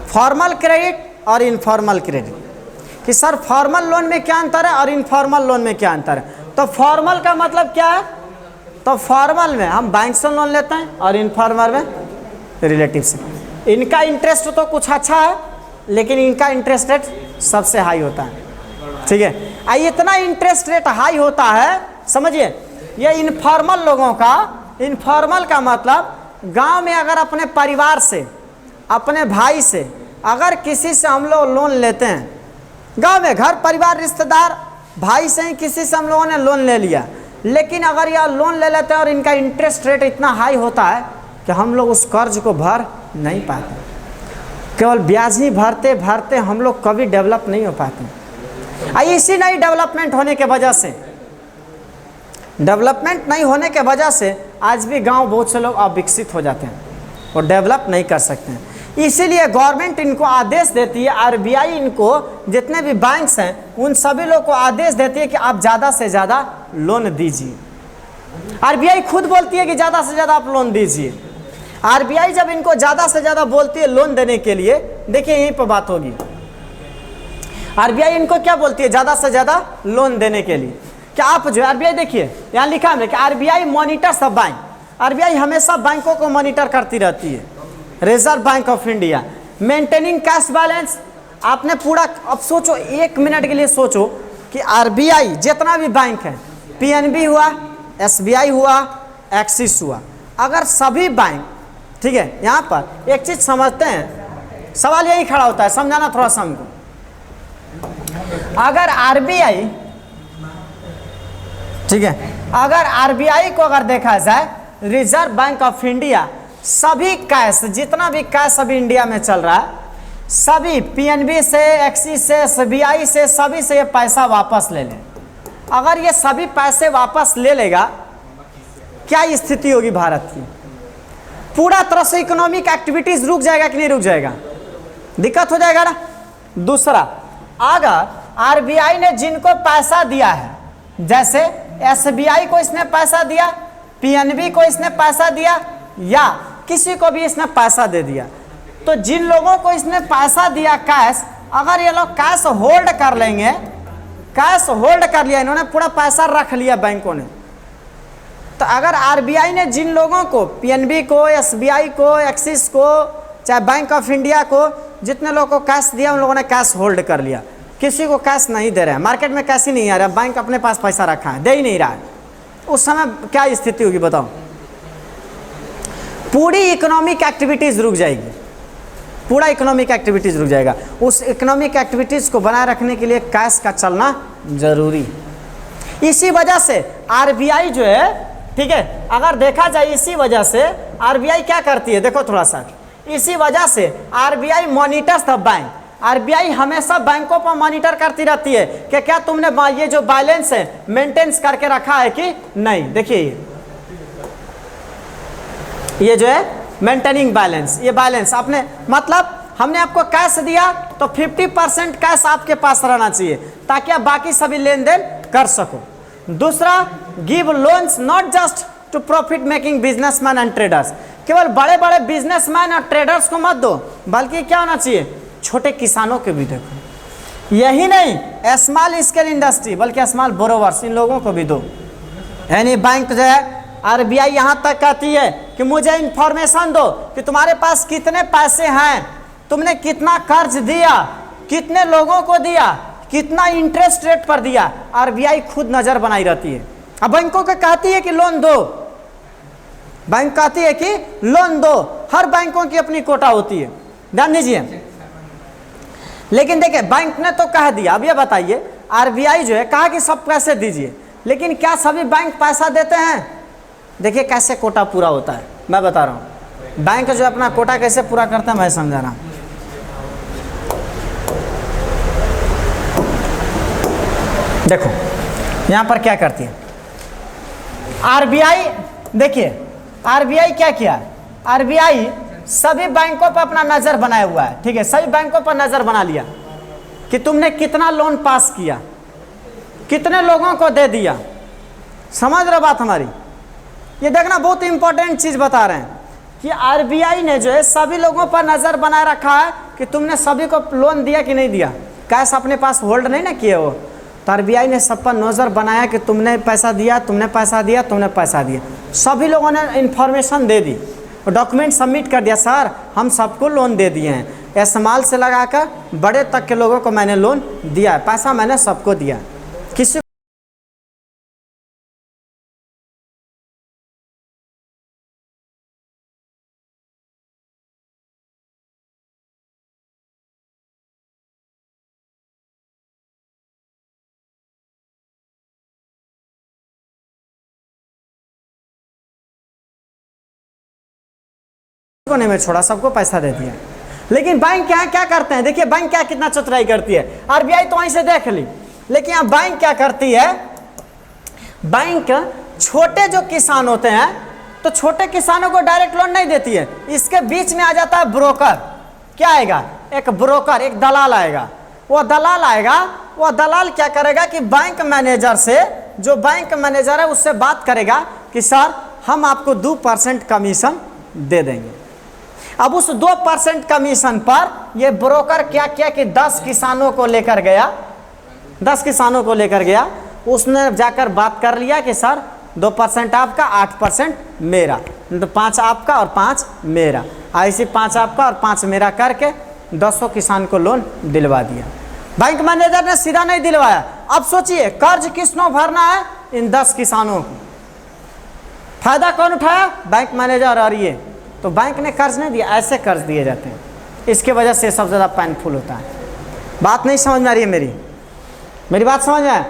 formal credit और इनफॉर्मल क्रेडिट, कि सर फॉर्मल लोन में क्या अंतर है और इनफॉर्मल लोन में क्या अंतर है। तो फॉर्मल का मतलब क्या है? तो फॉर्मल में हम बैंक से लोन लेते हैं और इनफॉर्मल में रिलेटिव से। इनका इंटरेस्ट तो कुछ अच्छा है, लेकिन इनका इंटरेस्ट रेट सबसे हाई होता है। ठीक है, इतना इंटरेस्ट रेट हाई होता है, समझिए। ये इनफॉर्मल लोगों का, इनफॉर्मल का मतलब गांव में अगर अपने परिवार से, अपने भाई से अगर किसी से हम लोग लोन लेते हैं, गांव में घर परिवार रिश्तेदार भाई से ही किसी से हम लोगों ने लोन ले लिया, लेकिन अगर यह लोन ले लेते हैं और इनका इंटरेस्ट रेट इतना हाई होता है कि हम लोग उस कर्ज को भर नहीं पाते, केवल ब्याज ही भरते भरते हम लोग कभी डेवलप नहीं हो पाते। इसी नहीं डेवलपमेंट होने के वजह से, डेवलपमेंट नहीं होने के वजह से आज भी गांव बहुत से लोग अविकसित हो जाते हैं और डेवलप नहीं कर सकते हैं। इसीलिए गवर्नमेंट इनको आदेश देती है, आरबीआई इनको जितने भी बैंक्स हैं उन सभी लोग को आदेश देती है कि आप ज़्यादा से ज़्यादा लोन दीजिए। आरबीआई खुद बोलती है कि ज़्यादा से ज़्यादा आप लोन दीजिए। आरबीआई जब इनको ज़्यादा से ज़्यादा बोलती है लोन देने के लिए, देखिए यहीं पर बात होगी। आरबीआई इनको क्या बोलती है ज़्यादा से ज़्यादा लोन देने के लिए? क्या आप जो आरबीआई देखिए यहाँ लिखा है कि RBI monitors the bank. RBI हमेशा बैंकों को मॉनिटर करती रहती है। Reserve bank of India maintaining cash balance. आपने पूरा, अब सोचो 1 मिनट के लिए सोचो कि आरबीआई जितना भी बैंक है, पीएनबी हुआ, एसबीआई हुआ, एक्सिस हुआ, अगर सभी बैंक, ठीक है, यहाँ पर एक चीज समझते हैं, सवाल यही खड़ा होता है, समझाना थोड़ा सा हमको। अगर आरबीआई, ठीक है, अगर आरबीआई को अगर देखा जाए, रिजर्व बैंक ऑफ इंडिया सभी कैश, जितना भी कैश अभी इंडिया में चल रहा है, सभी पीएनबी से, एक्सिस से, एसबीआई से, सभी से ये पैसा वापस ले ले। अगर ये सभी पैसे वापस ले लेगा, क्या स्थिति होगी भारत की? पूरा तरह से इकोनॉमिक एक्टिविटीज रुक जाएगा कि नहीं रुक जाएगा? दिक्कत हो जाएगा ना। दूसरा, अगर आरबीआई ने जिनको पैसा दिया है, जैसे एसबीआई को इसने पैसा दिया, पीएनबी को इसने पैसा दिया, या किसी को भी इसने पैसा दे दिया, तो जिन लोगों को इसने पैसा दिया कैश, अगर ये लोग कैश होल्ड कर लेंगे, कैश होल्ड कर लिया, इन्होंने पूरा पैसा रख लिया बैंकों ने, तो अगर आरबीआई ने जिन लोगों को, पीएनबी को, एसबीआई को, एक्सिस को, चाहे बैंक ऑफ इंडिया को, जितने लोगों को कैश दिया, उन लोगों ने कैश होल्ड कर लिया। किसी को कैश नहीं दे रहे हैं, मार्केट में कैश ही नहीं आ रहा, बैंक अपने पास पैसा रखा है, दे ही नहीं रहा है, उस समय क्या स्थिति होगी बताओ? पूरी इकोनॉमिक एक्टिविटीज रुक जाएगी, पूरा इकोनॉमिक एक्टिविटीज रुक जाएगा। उस इकोनॉमिक एक्टिविटीज को बनाए रखने के लिए कैश का चलना जरूरी। इसी वजह से आरबीआई जो है, ठीक है, अगर देखा जाए इसी वजह से आरबीआई क्या करती है, देखो थोड़ा सा, इसी वजह से RBI monitors the bank. RBI हमेशा बैंकों पर मॉनिटर करती रहती है कि क्या तुमने ये जो बैलेंस है मेंटेन करके रखा है कि नहीं। देखिए ये जो है मेंटेनिंग बैलेंस, ये बैलेंस आपने, मतलब हमने आपको कैश दिया तो 50% कैश आपके पास रहना चाहिए ताकि आप बाकी सभी लेन देन कर सको। दूसरा, give loans not just to profit making businessman and traders. केवल बड़े बड़े बिजनेसमैन और ट्रेडर्स को मत दो, बल्कि क्या होना चाहिए, छोटे किसानों के भी देखो। यही नहीं, स्मॉल स्केल इंडस्ट्री, बल्कि स्मॉल बोरोवर्स, इन लोगों को भी दो। यानी बैंक जो है, आरबीआई यहाँ तक कहती है कि मुझे इंफॉर्मेशन दो कि तुम्हारे पास कितने पैसे हैं, तुमने कितना कर्ज दिया, कितने लोगों को दिया, कितना इंटरेस्ट रेट पर दिया। आरबीआई खुद नजर बनाई रहती है। अब बैंकों को कहती है कि लोन दो, बैंक कहती है कि लोन दो, हर बैंकों की अपनी कोटा होती है, ध्यान दीजिए। लेकिन देखिए बैंक ने तो कह दिया, अब ये बताइए, आरबीआई जो है कहा कि सब पैसे दीजिए, लेकिन क्या सभी बैंक पैसा देते हैं? देखिए कैसे कोटा पूरा होता है, मैं बता रहा हूँ। बैंक जो अपना कोटा कैसे पूरा करता है मैं समझा रहा हूँ। देखो यहाँ पर क्या करती है आरबीआई, देखिए आरबीआई क्या किया, आरबीआई सभी बैंकों पर अपना नजर बनाया हुआ है, ठीक है, सभी बैंकों पर नजर बना लिया कि तुमने कितना लोन पास किया, कितने लोगों को दे दिया। समझ रहे बात हमारी? ये देखना बहुत इंपॉर्टेंट चीज बता रहे हैं कि आरबीआई ने जो है सभी लोगों पर नजर बनाए रखा है कि तुमने सभी को लोन दिया कि नहीं दिया, कैश अपने पास होल्ड नहीं ना किए हो, तो आरबीआई ने सब पर नजर बनाया कि तुमने पैसा दिया, तुमने पैसा दिया, तुमने पैसा दिया। सभी लोगों ने इंफॉर्मेशन दे दी, डॉक्यूमेंट सबमिट कर दिया, सर हम सबको लोन दे दिए हैं, स्मॉल से लगाकर बड़े तक के लोगों को मैंने लोन दिया है, पैसा मैंने सबको दिया। किसी को नहीं मैं छोड़ा, सबको पैसा दे दिया। लेकिन बैंक यहाँ क्या करते हैं, देखिए बैंक क्या कितना चतुराई करती है। आरबीआई तो वहीं से देख ली, लेकिन यहाँ बैंक क्या करती है, बैंक छोटे जो किसान होते हैं तो छोटे किसानों को डायरेक्ट लोन नहीं देती है, इसके बीच में आ जाता है ब्रोकर। क्या आएगा, एक ब्रोकर, एक दलाल आएगा। वो दलाल क्या करेगा कि बैंक मैनेजर से, जो बैंक मैनेजर है उससे बात करेगा कि सर हम आपको 2% कमीशन दे देंगे। अब उस 2% कमीशन पर ये ब्रोकर क्या किया कि 10 किसानों को लेकर गया, उसने जाकर बात कर लिया कि सर 2% आपका, 8% मेरा, तो 5 आपका और 5 मेरा, ऐसे 5 आपका और 5 मेरा करके 200 किसान को लोन दिलवा दिया। बैंक मैनेजर ने सीधा नहीं दिलवाया। अब सोचिए कर्ज किसने भरना है, इन 10 किसानों को। फायदा कौन उठाया, बैंक मैनेजर। और ये तो बैंक ने कर्ज नहीं दिया, ऐसे कर्ज दिए जाते हैं। इसके वजह से सबसे ज़्यादा पेनफुल होता है। बात नहीं समझ में आ रही है मेरी बात समझ में आए?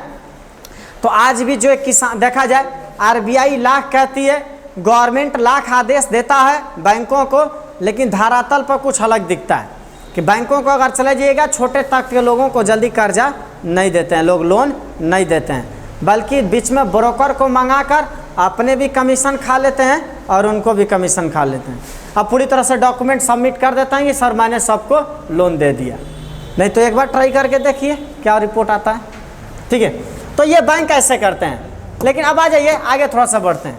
तो आज भी जो एक किसान देखा जाए, आरबीआई लाख कहती है, गवर्नमेंट लाख आदेश देता है बैंकों को, लेकिन धरातल पर कुछ अलग दिखता है कि बैंकों को अगर चले जाइएगा, छोटे तक के लोगों को जल्दी कर्जा नहीं देते हैं लोग, लोन नहीं देते हैं, बल्कि बीच में ब्रोकर को मंगाकर अपने भी कमीशन खा लेते हैं और उनको भी कमीशन खा लेते हैं। अब पूरी तरह से डॉक्यूमेंट सबमिट कर देते हैं कि सर मैंने सबको लोन दे दिया। नहीं तो एक बार ट्राई करके देखिए क्या रिपोर्ट आता है। ठीक है, तो ये बैंक ऐसे करते हैं। लेकिन अब आ जाइए आगे थोड़ा सा बढ़ते हैं।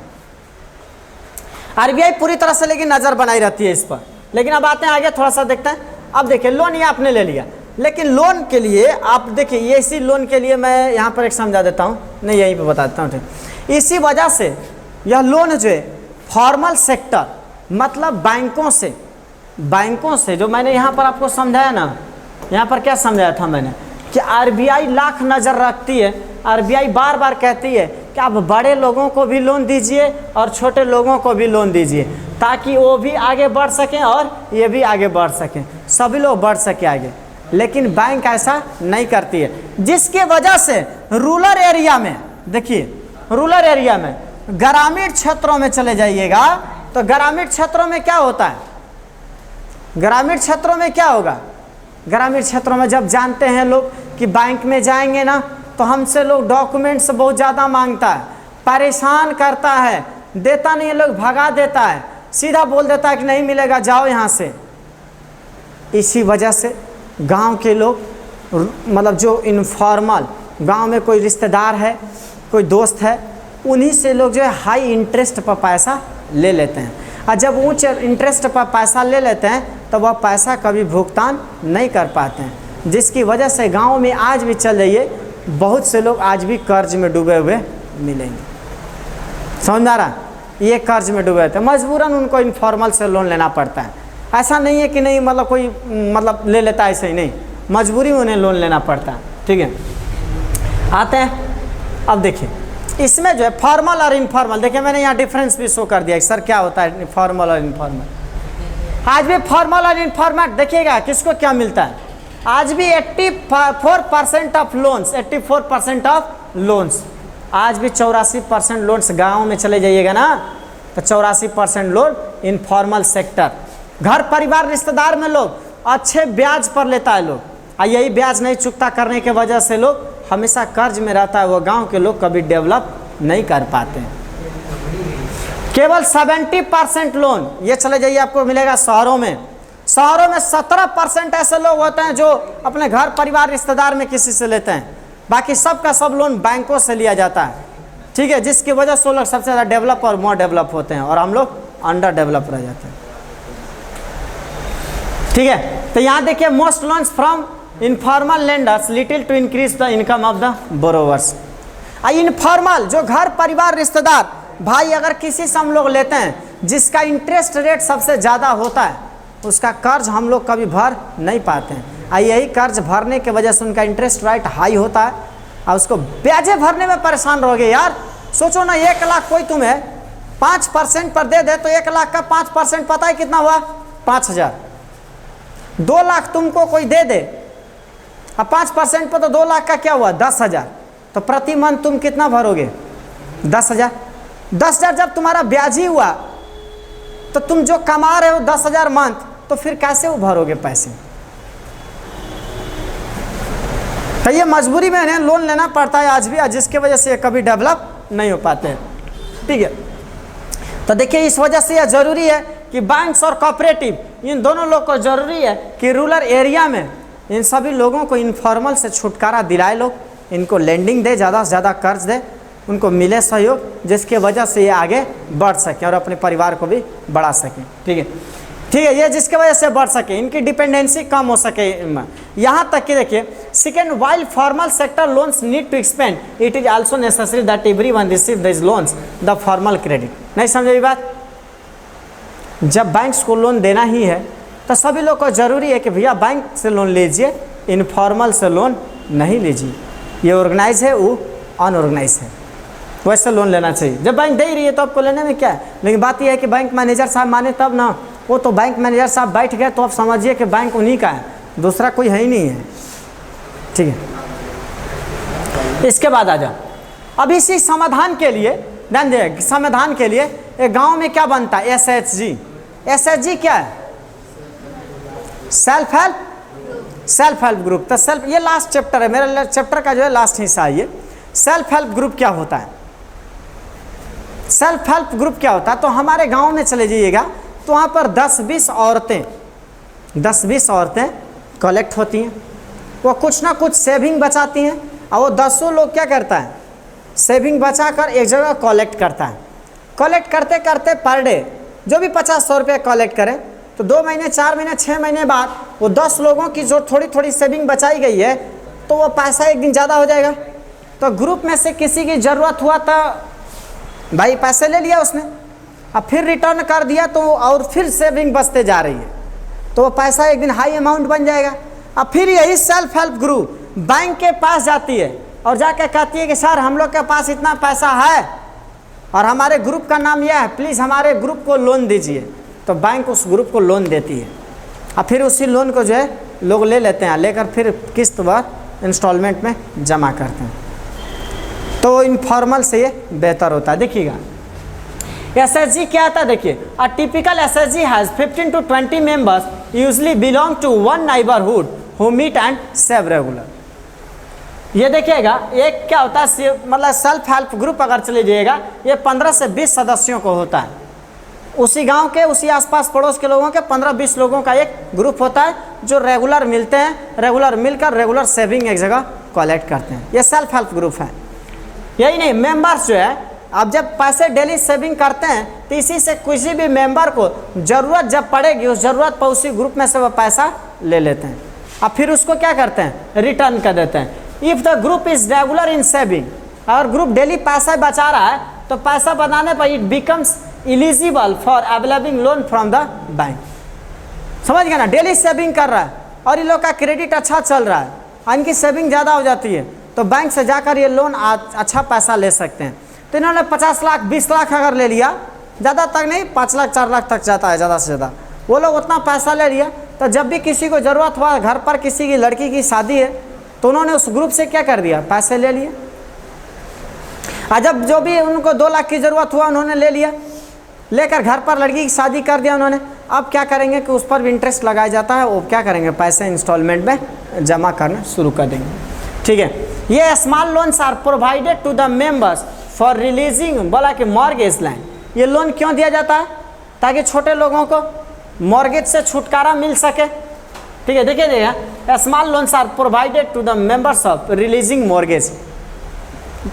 आरबीआई पूरी तरह से लेकिन नज़र बनाई रहती है इस पर। लेकिन अब आते हैं आगे थोड़ा सा देखते हैं। अब देखिए लोन ये आपने ले लिया, लेकिन लोन के लिए आप देखिए, ये इसी लोन के लिए मैं यहाँ पर एक समझा देता हूँ, नहीं यहीं पे बता देता हूँ। ठीक, इसी वजह से यह लोन जो है फॉर्मल सेक्टर, मतलब बैंकों से जो मैंने यहाँ पर आपको समझाया ना, यहाँ पर क्या समझाया था मैंने कि आरबीआई लाख नज़र रखती है। आरबीआई बार बार कहती है कि आप बड़े लोगों को भी लोन दीजिए और छोटे लोगों को भी लोन दीजिए, ताकि वो भी आगे बढ़ सकें और ये भी आगे बढ़ सकें, सभी लोग बढ़ सके आगे। लेकिन बैंक ऐसा नहीं करती है, जिसकी वजह से रूरल एरिया में, देखिए रूरल एरिया में, ग्रामीण क्षेत्रों में चले जाइएगा तो ग्रामीण क्षेत्रों में क्या होता है, ग्रामीण क्षेत्रों में क्या होगा, ग्रामीण क्षेत्रों में जब जानते हैं लोग कि बैंक में जाएंगे ना तो हमसे लोग डॉक्यूमेंट्स बहुत ज़्यादा मांगता है, परेशान करता है, देता नहीं है, लोग भगा देता है, सीधा बोल देता है कि नहीं मिलेगा, जाओ यहाँ से। इसी वजह से गांव के लोग, मतलब जो इनफॉर्मल, गांव में कोई रिश्तेदार है, कोई दोस्त है, उन्हीं से लोग जो है हाई इंटरेस्ट पर पैसा ले लेते हैं। और जब ऊंचे इंटरेस्ट पर पैसा ले लेते हैं तो वह पैसा कभी भुगतान नहीं कर पाते हैं, जिसकी वजह से गांव में आज भी चल जाइए, बहुत से लोग आज भी कर्ज में डूबे हुए मिलेंगे। समझ में आ रहा? ये कर्ज में डूबे थे, मजबूरन उनको इनफॉर्मल से लोन लेना पड़ता है। ऐसा नहीं है कि नहीं मतलब कोई मतलब ले लेता है, ऐसे ही नहीं, मजबूरी में उन्हें लोन लेना पड़ता है। ठीक है, आते हैं। अब देखिए इसमें जो है फॉर्मल और इनफॉर्मल, देखिए मैंने यहाँ डिफरेंस भी शो कर दिया सर क्या होता है फॉर्मल और इनफॉर्मल। आज भी फॉर्मल और इनफॉर्मल देखिएगा किसको क्या मिलता है। आज भी 84% ऑफ लोन्स, 84% ऑफ लोन्स, आज भी 84% लोन्स गाँव में चले जाइएगा ना तो 84% लोन इनफॉर्मल सेक्टर, घर परिवार रिश्तेदार में लोग अच्छे ब्याज पर लेता है लोग, और यही ब्याज नहीं चुकता करने के वजह से लोग हमेशा कर्ज में रहता है। वो गांव के लोग कभी डेवलप नहीं कर पाते हैं। केवल 70% लोन ये चले जाइए आपको मिलेगा शहरों में। शहरों में 17% ऐसे लोग होते हैं जो अपने घर परिवार रिश्तेदार में किसी से लेते हैं, बाकी सब का सब लोन बैंकों से लिया जाता है। ठीक है, जिसकी वजह से वो लोग सबसे ज़्यादा डेवलप और मोर डेवलप होते हैं और हम लोग अंडर डेवलप रह जाते हैं। ठीक है, तो यहाँ देखिए most loans from informal lenders little to increase the income of the borrowers. Informal जो घर परिवार रिश्तेदार भाई अगर किसी से हम लोग लेते हैं जिसका इंटरेस्ट रेट सबसे ज़्यादा होता है, उसका कर्ज हम लोग कभी भर नहीं पाते हैं। यही कर्ज भरने के वजह से उनका इंटरेस्ट रेट हाई होता है और उसको ब्याजें भरने में परेशान रहोगे। यार सोचो ना, 1 लाख कोई तुम्हें 5% पर दे दे तो 1 लाख का 5% पता है कितना हुआ? 5,000। 2 लाख तुमको कोई दे दे, अब 5% पर तो 2 लाख का क्या हुआ? 10,000। तो प्रति मंथ तुम कितना भरोगे? 10,000। 10,000 जब तुम्हारा ब्याज ही हुआ तो तुम जो कमा रहे हो 10,000 मंथ, तो फिर कैसे वो भरोगे पैसे? तो ये मजबूरी में इन्हें लोन लेना पड़ता है आज भी, जिसके वजह से ये कभी डेवलप नहीं हो पाते हैं। ठीक है, तो देखिए इस वजह से यह ज़रूरी है कि बैंक्स और कोऑपरेटिव इन दोनों लोग को ज़रूरी है कि रूरल एरिया में इन सभी लोगों को इनफॉर्मल से छुटकारा दिलाए, लोग इनको लेंडिंग दे, ज़्यादा से ज़्यादा कर्ज दे, उनको मिले सहयोग, जिसके वजह से ये आगे बढ़ सके और अपने परिवार को भी बढ़ा सके। ठीक है, ठीक है, ये जिसके वजह से बढ़ सके, इनकी डिपेंडेंसी कम हो सके। यहाँ तक कि देखिए, second, while formal sector loans need to expand, it is also necessary that everyone receive this loans the formal credit. नहीं समझे ये बात? जब बैंक्स को लोन देना ही है तो सभी लोग को ज़रूरी है कि भैया बैंक से लोन लीजिए, इनफॉर्मल से लोन नहीं लीजिए। ये ऑर्गेनाइज है, वो अनऑर्गेनाइज है, वैसे लोन लेना चाहिए। जब बैंक दे ही रही है तो आपको लेने में क्या है, लेकिन बात यह है कि बैंक मैनेजर साहब माने तब ना। वो तो बैंक मैनेजर साहब बैठ गए तो आप समझिए कि बैंक उन्हीं का है, दूसरा कोई है ही नहीं है। ठीक है, इसके बाद आ जाओ। अब इसी समाधान के लिए ध्यान दें, समाधान के लिए एक गांव में क्या बनता है, SHG। SHG क्या है? Self help group. तो सेल्फ, ये लास्ट चैप्टर है मेरा, चैप्टर का जो है लास्ट हिस्सा है ये। सेल्फ हेल्प ग्रुप क्या होता है? सेल्फ हेल्प ग्रुप क्या होता है? तो हमारे गांव में चले जाइएगा तो वहाँ पर 10-20 औरतें कलेक्ट होती हैं, वो कुछ ना कुछ सेविंग बचाती हैं, और वो 10 लोग क्या करता है, सेविंग बचाकर एक जगह कलेक्ट करता है। कलेक्ट करते करते पर डे जो भी 50-100 रुपये कलेक्ट करें तो 2 महीने, 4 महीने, 6 महीने बाद वो 10 लोगों की जो थोड़ी थोड़ी सेविंग बचाई गई है तो वो पैसा एक दिन ज़्यादा हो जाएगा। तो ग्रुप में से किसी की ज़रूरत हुआ तो भाई पैसे ले लिया उसने, अब फिर रिटर्न कर दिया तो और फिर सेविंग बचते जा रही है, तो वो पैसा एक दिन हाई अमाउंट बन जाएगा। अब फिर यही सेल्फ हेल्प ग्रुप बैंक के पास जाती है और जाकर कहती है कि सर हम लोग के पास इतना पैसा है और हमारे ग्रुप का नाम यह है, प्लीज़ हमारे ग्रुप को लोन दीजिए। तो बैंक उस ग्रुप को लोन देती है, और फिर उसी लोन को जो है लोग ले लेते हैं, लेकर फिर किस्त व इंस्टॉलमेंट में जमा करते हैं। तो इनफॉर्मल से ये बेहतर होता है। देखिएगा SHG क्या आता है, देखिए, a typical SHG has 15 to 20 members usually belong to one neighbourhood who meet and save regular. ये देखिएगा, एक क्या होता है, मतलब सेल्फ हेल्प ग्रुप अगर चले जाइएगा, ये 15 से 20 सदस्यों को होता है। उसी गांव के, उसी आसपास पड़ोस के लोगों के 15-20 लोगों का एक ग्रुप होता है जो रेगुलर मिलते हैं, रेगुलर मिलकर रेगुलर सेविंग एक जगह कलेक्ट करते हैं। ये सेल्फ हेल्प ग्रुप है। यही नहीं, मेंबर्स जो है, अब जब पैसे डेली सेविंग करते हैं तो इसी से किसी भी मेंबर को ज़रूरत जब पड़ेगी, उस ज़रूरत पर उसी ग्रुप में से वो पैसा ले लेते हैं, अब फिर उसको क्या करते हैं, रिटर्न कर देते हैं। If the group is regular in saving, अगर ग्रुप डेली पैसा बचा रहा है तो पैसा बनाने पर it becomes eligible for available loan from the bank. समझ गए ना, डेली सेविंग कर रहा है और इन लोग का क्रेडिट अच्छा चल रहा है, इनकी सेविंग ज़्यादा हो जाती है, तो बैंक से जाकर ये लोन अच्छा पैसा ले सकते हैं। तो इन्होंने 50 लाख 20 लाख अगर ले लिया, ज़्यादा तक नहीं, 5 लाख 4 लाख तक जाता है ज़्यादा से ज़्यादा, वो लोग उतना पैसा ले लिया। तो जब भी किसी को ज़रूरत हुआ, घर पर किसी की लड़की की शादी है, तो उन्होंने उस ग्रुप से क्या कर दिया, पैसे ले लिए। और जब जो भी उनको 2 लाख की ज़रूरत हुआ उन्होंने ले लिया, लेकर घर पर लड़की की शादी कर दिया उन्होंने। अब क्या करेंगे कि उस पर भी इंटरेस्ट लगाया जाता है, वो क्या करेंगे, पैसे इंस्टॉलमेंट में जमा करना शुरू कर देंगे। ठीक है, ये small loans are provided to the members for releasing, बोला कि मॉर्गेज लाइन। ये लोन क्यों दिया जाता है, ताकि छोटे लोगों को मॉर्गेज से छुटकारा मिल सके। ठीक है, देखिए, small loans are provided to the members of releasing mortgage.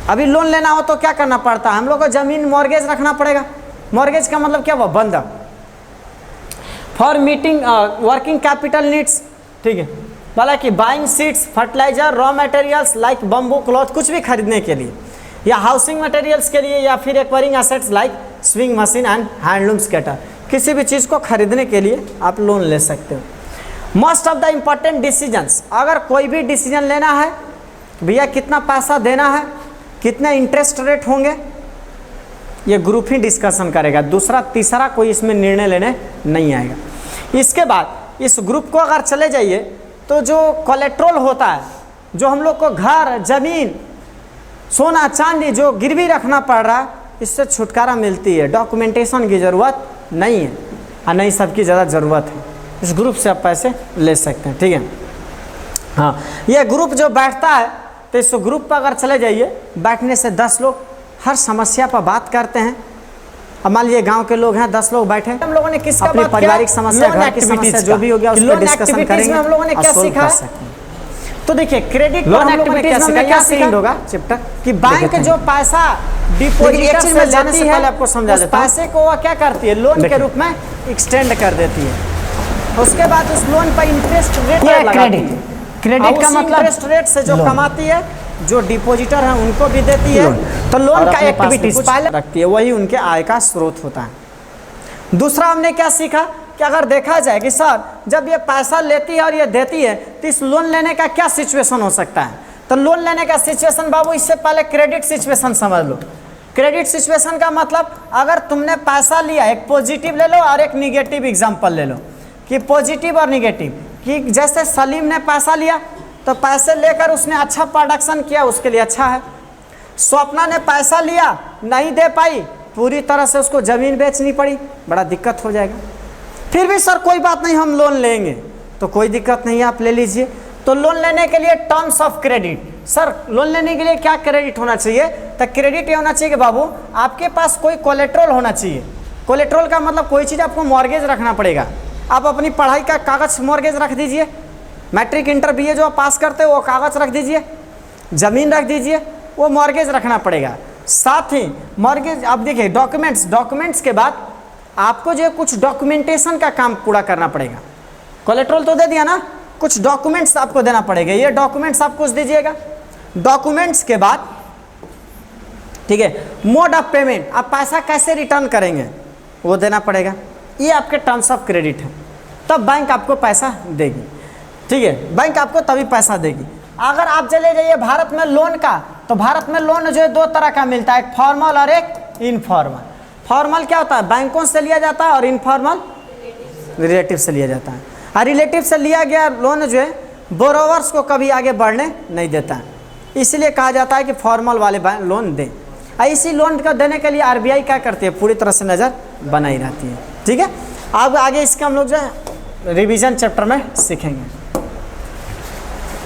अभी लोन लेना हो तो क्या करना पड़ता है, हम लोग को ज़मीन मॉर्गेज रखना पड़ेगा। मॉर्गेज का मतलब क्या हुआ, बंधक। For meeting working capital needs, ठीक है, बोला कि buying seeds, fertiliser, raw materials like bamboo cloth, कुछ भी खरीदने के लिए, या हाउसिंग मटेरियल्स के लिए, या फिर acquiring assets like sewing machine and handloom skater, किसी भी चीज़ को खरीदने के लिए आप लोन ले सकते हो। Most of the important decisions, अगर कोई भी डिसीजन लेना है, भैया कितना पैसा देना है, कितने इंटरेस्ट रेट होंगे, ये ग्रुप ही डिस्कशन करेगा, दूसरा तीसरा कोई इसमें निर्णय लेने नहीं आएगा। इसके बाद इस ग्रुप को अगर चले जाइए तो जो कोलेट्रल होता है, जो हम लोग को घर, ज़मीन, सोना चांदी जो गिरवी रखना पड़ रहा है, इससे छुटकारा मिलती है। डॉक्यूमेंटेशन की ज़रूरत नहीं है, और नहीं सबकी ज़्यादा ज़रूरत है, इस ग्रुप से आप पैसे ले सकते हैं। ठीक है, हाँ, ये ग्रुप जो बैठता है तो इस ग्रुप पर अगर चले जाइए, बैठने से 10 लोग हर समस्या पर बात करते हैं, अब मान लीजिए गांव के लोग हैं, 10 लोग बैठे, हम लोगों ने किसका अपनी बात पारिवारिक किया? समस्या, लोन घर की समस्या एक्टिविटीज जो भी हो गया, उस पे लोन डिस्कशन एक्टिविटीज करेंगे में हम लोगों ने और क्या solve सीखा कर है? सकते हैं। तो देखिए क्रेडिट लोन हम लोगों ने एक्टिविटीज क्या में सीखा? क्या क्या सीखा होगा चैप्टर कि बैंक जो पैसा डिपॉजिटर चीज से में जाने लेती से है, पहले आपको समझा उस देता हूं। पैसे को वो क्या करती है? लोन के रूप में एक्सटेंड कर देती है। उसके बाद उस लोन पर इंटरेस्ट रेट ये लगाती क्रेडिट। है। क्रेडिट का मतलब इंटरेस्ट रेट से जो लोन। कमाती है, जो डिपॉजिटर है उनको भी देती है। तो और लोन का अपने पास में एक्टिविटीज कुछ पहले रखती है, वही उनके आय का स्रोत होता है। दूसरा हमने क्या सीखा कि अगर देखा जाए कि सर जब ये पैसा लेती है और ये देती है तो इस लोन लेने का क्या सिचुएशन हो सकता है? तो लोन लेने का सिचुएशन बाबू इससे पहले क्रेडिट सिचुएशन समझ लो। क्रेडिट सिचुएशन का मतलब अगर तुमने पैसा लिया, एक पॉजिटिव ले लो और एक निगेटिव एग्जांपल ले लो कि पॉजिटिव और निगेटिव, कि जैसे सलीम ने पैसा लिया तो पैसे लेकर उसने अच्छा प्रोडक्शन किया, उसके लिए अच्छा है। स्वप्ना ने पैसा लिया, नहीं दे पाई, पूरी तरह से उसको ज़मीन बेचनी पड़ी, बड़ा दिक्कत हो जाएगा। फिर भी सर कोई बात नहीं, हम लोन लेंगे, तो कोई दिक्कत नहीं है, आप ले लीजिए। तो लोन लेने के लिए terms of credit, sir loan लेने के लिए क्या क्रेडिट होना चाहिए? तो क्रेडिट ये होना चाहिए कि बाबू आपके पास कोई कोलेट्रल होना चाहिए। कोलेट्रल का मतलब कोई चीज़ आपको मॉर्गेज रखना पड़ेगा। आप अपनी पढ़ाई का कागज़ मॉर्गेज रख दीजिए, मैट्रिक इंटर BA जो आप पास करते हो वो कागज़ रख दीजिए, ज़मीन रख दीजिए, वो मॉर्गेज रखना पड़ेगा। साथ ही मॉर्गेज, आप देखिए डॉक्यूमेंट्स के बाद आपको जो है कुछ डॉक्यूमेंटेशन का काम पूरा करना पड़ेगा। कोलेट्रल तो दे दिया ना, कुछ डॉक्यूमेंट्स आपको देना पड़ेगा। ये डॉक्यूमेंट्स आप कुछ दीजिएगा। डॉक्यूमेंट्स के बाद ठीक है, मोड ऑफ पेमेंट, आप पैसा कैसे रिटर्न करेंगे वो देना पड़ेगा। ये आपके टर्म्स ऑफ क्रेडिट है। तब बैंक आपको पैसा देगी, ठीक है, बैंक आपको तभी पैसा देगी। अगर आप चले जाइए भारत में लोन का, तो भारत में लोन जो है 2 तरह का मिलता है, एक फॉर्मल और एक इनफॉर्मल। फॉर्मल क्या होता है? बैंकों से लिया जाता है, और इनफॉर्मल रिलेटिव से लिया जाता है। और रिलेटिव से लिया गया लोन जो है बोरोवर्स को कभी आगे बढ़ने नहीं देता है, इसलिए कहा जाता है कि फॉर्मल वाले लोन दें। इसी लोन को देने के लिए RBI क्या करती है? पूरी तरह से नज़र बनाई रहती है। ठीक है, अब आगे इसका हम लोग जो है रिवीजन चैप्टर में सीखेंगे।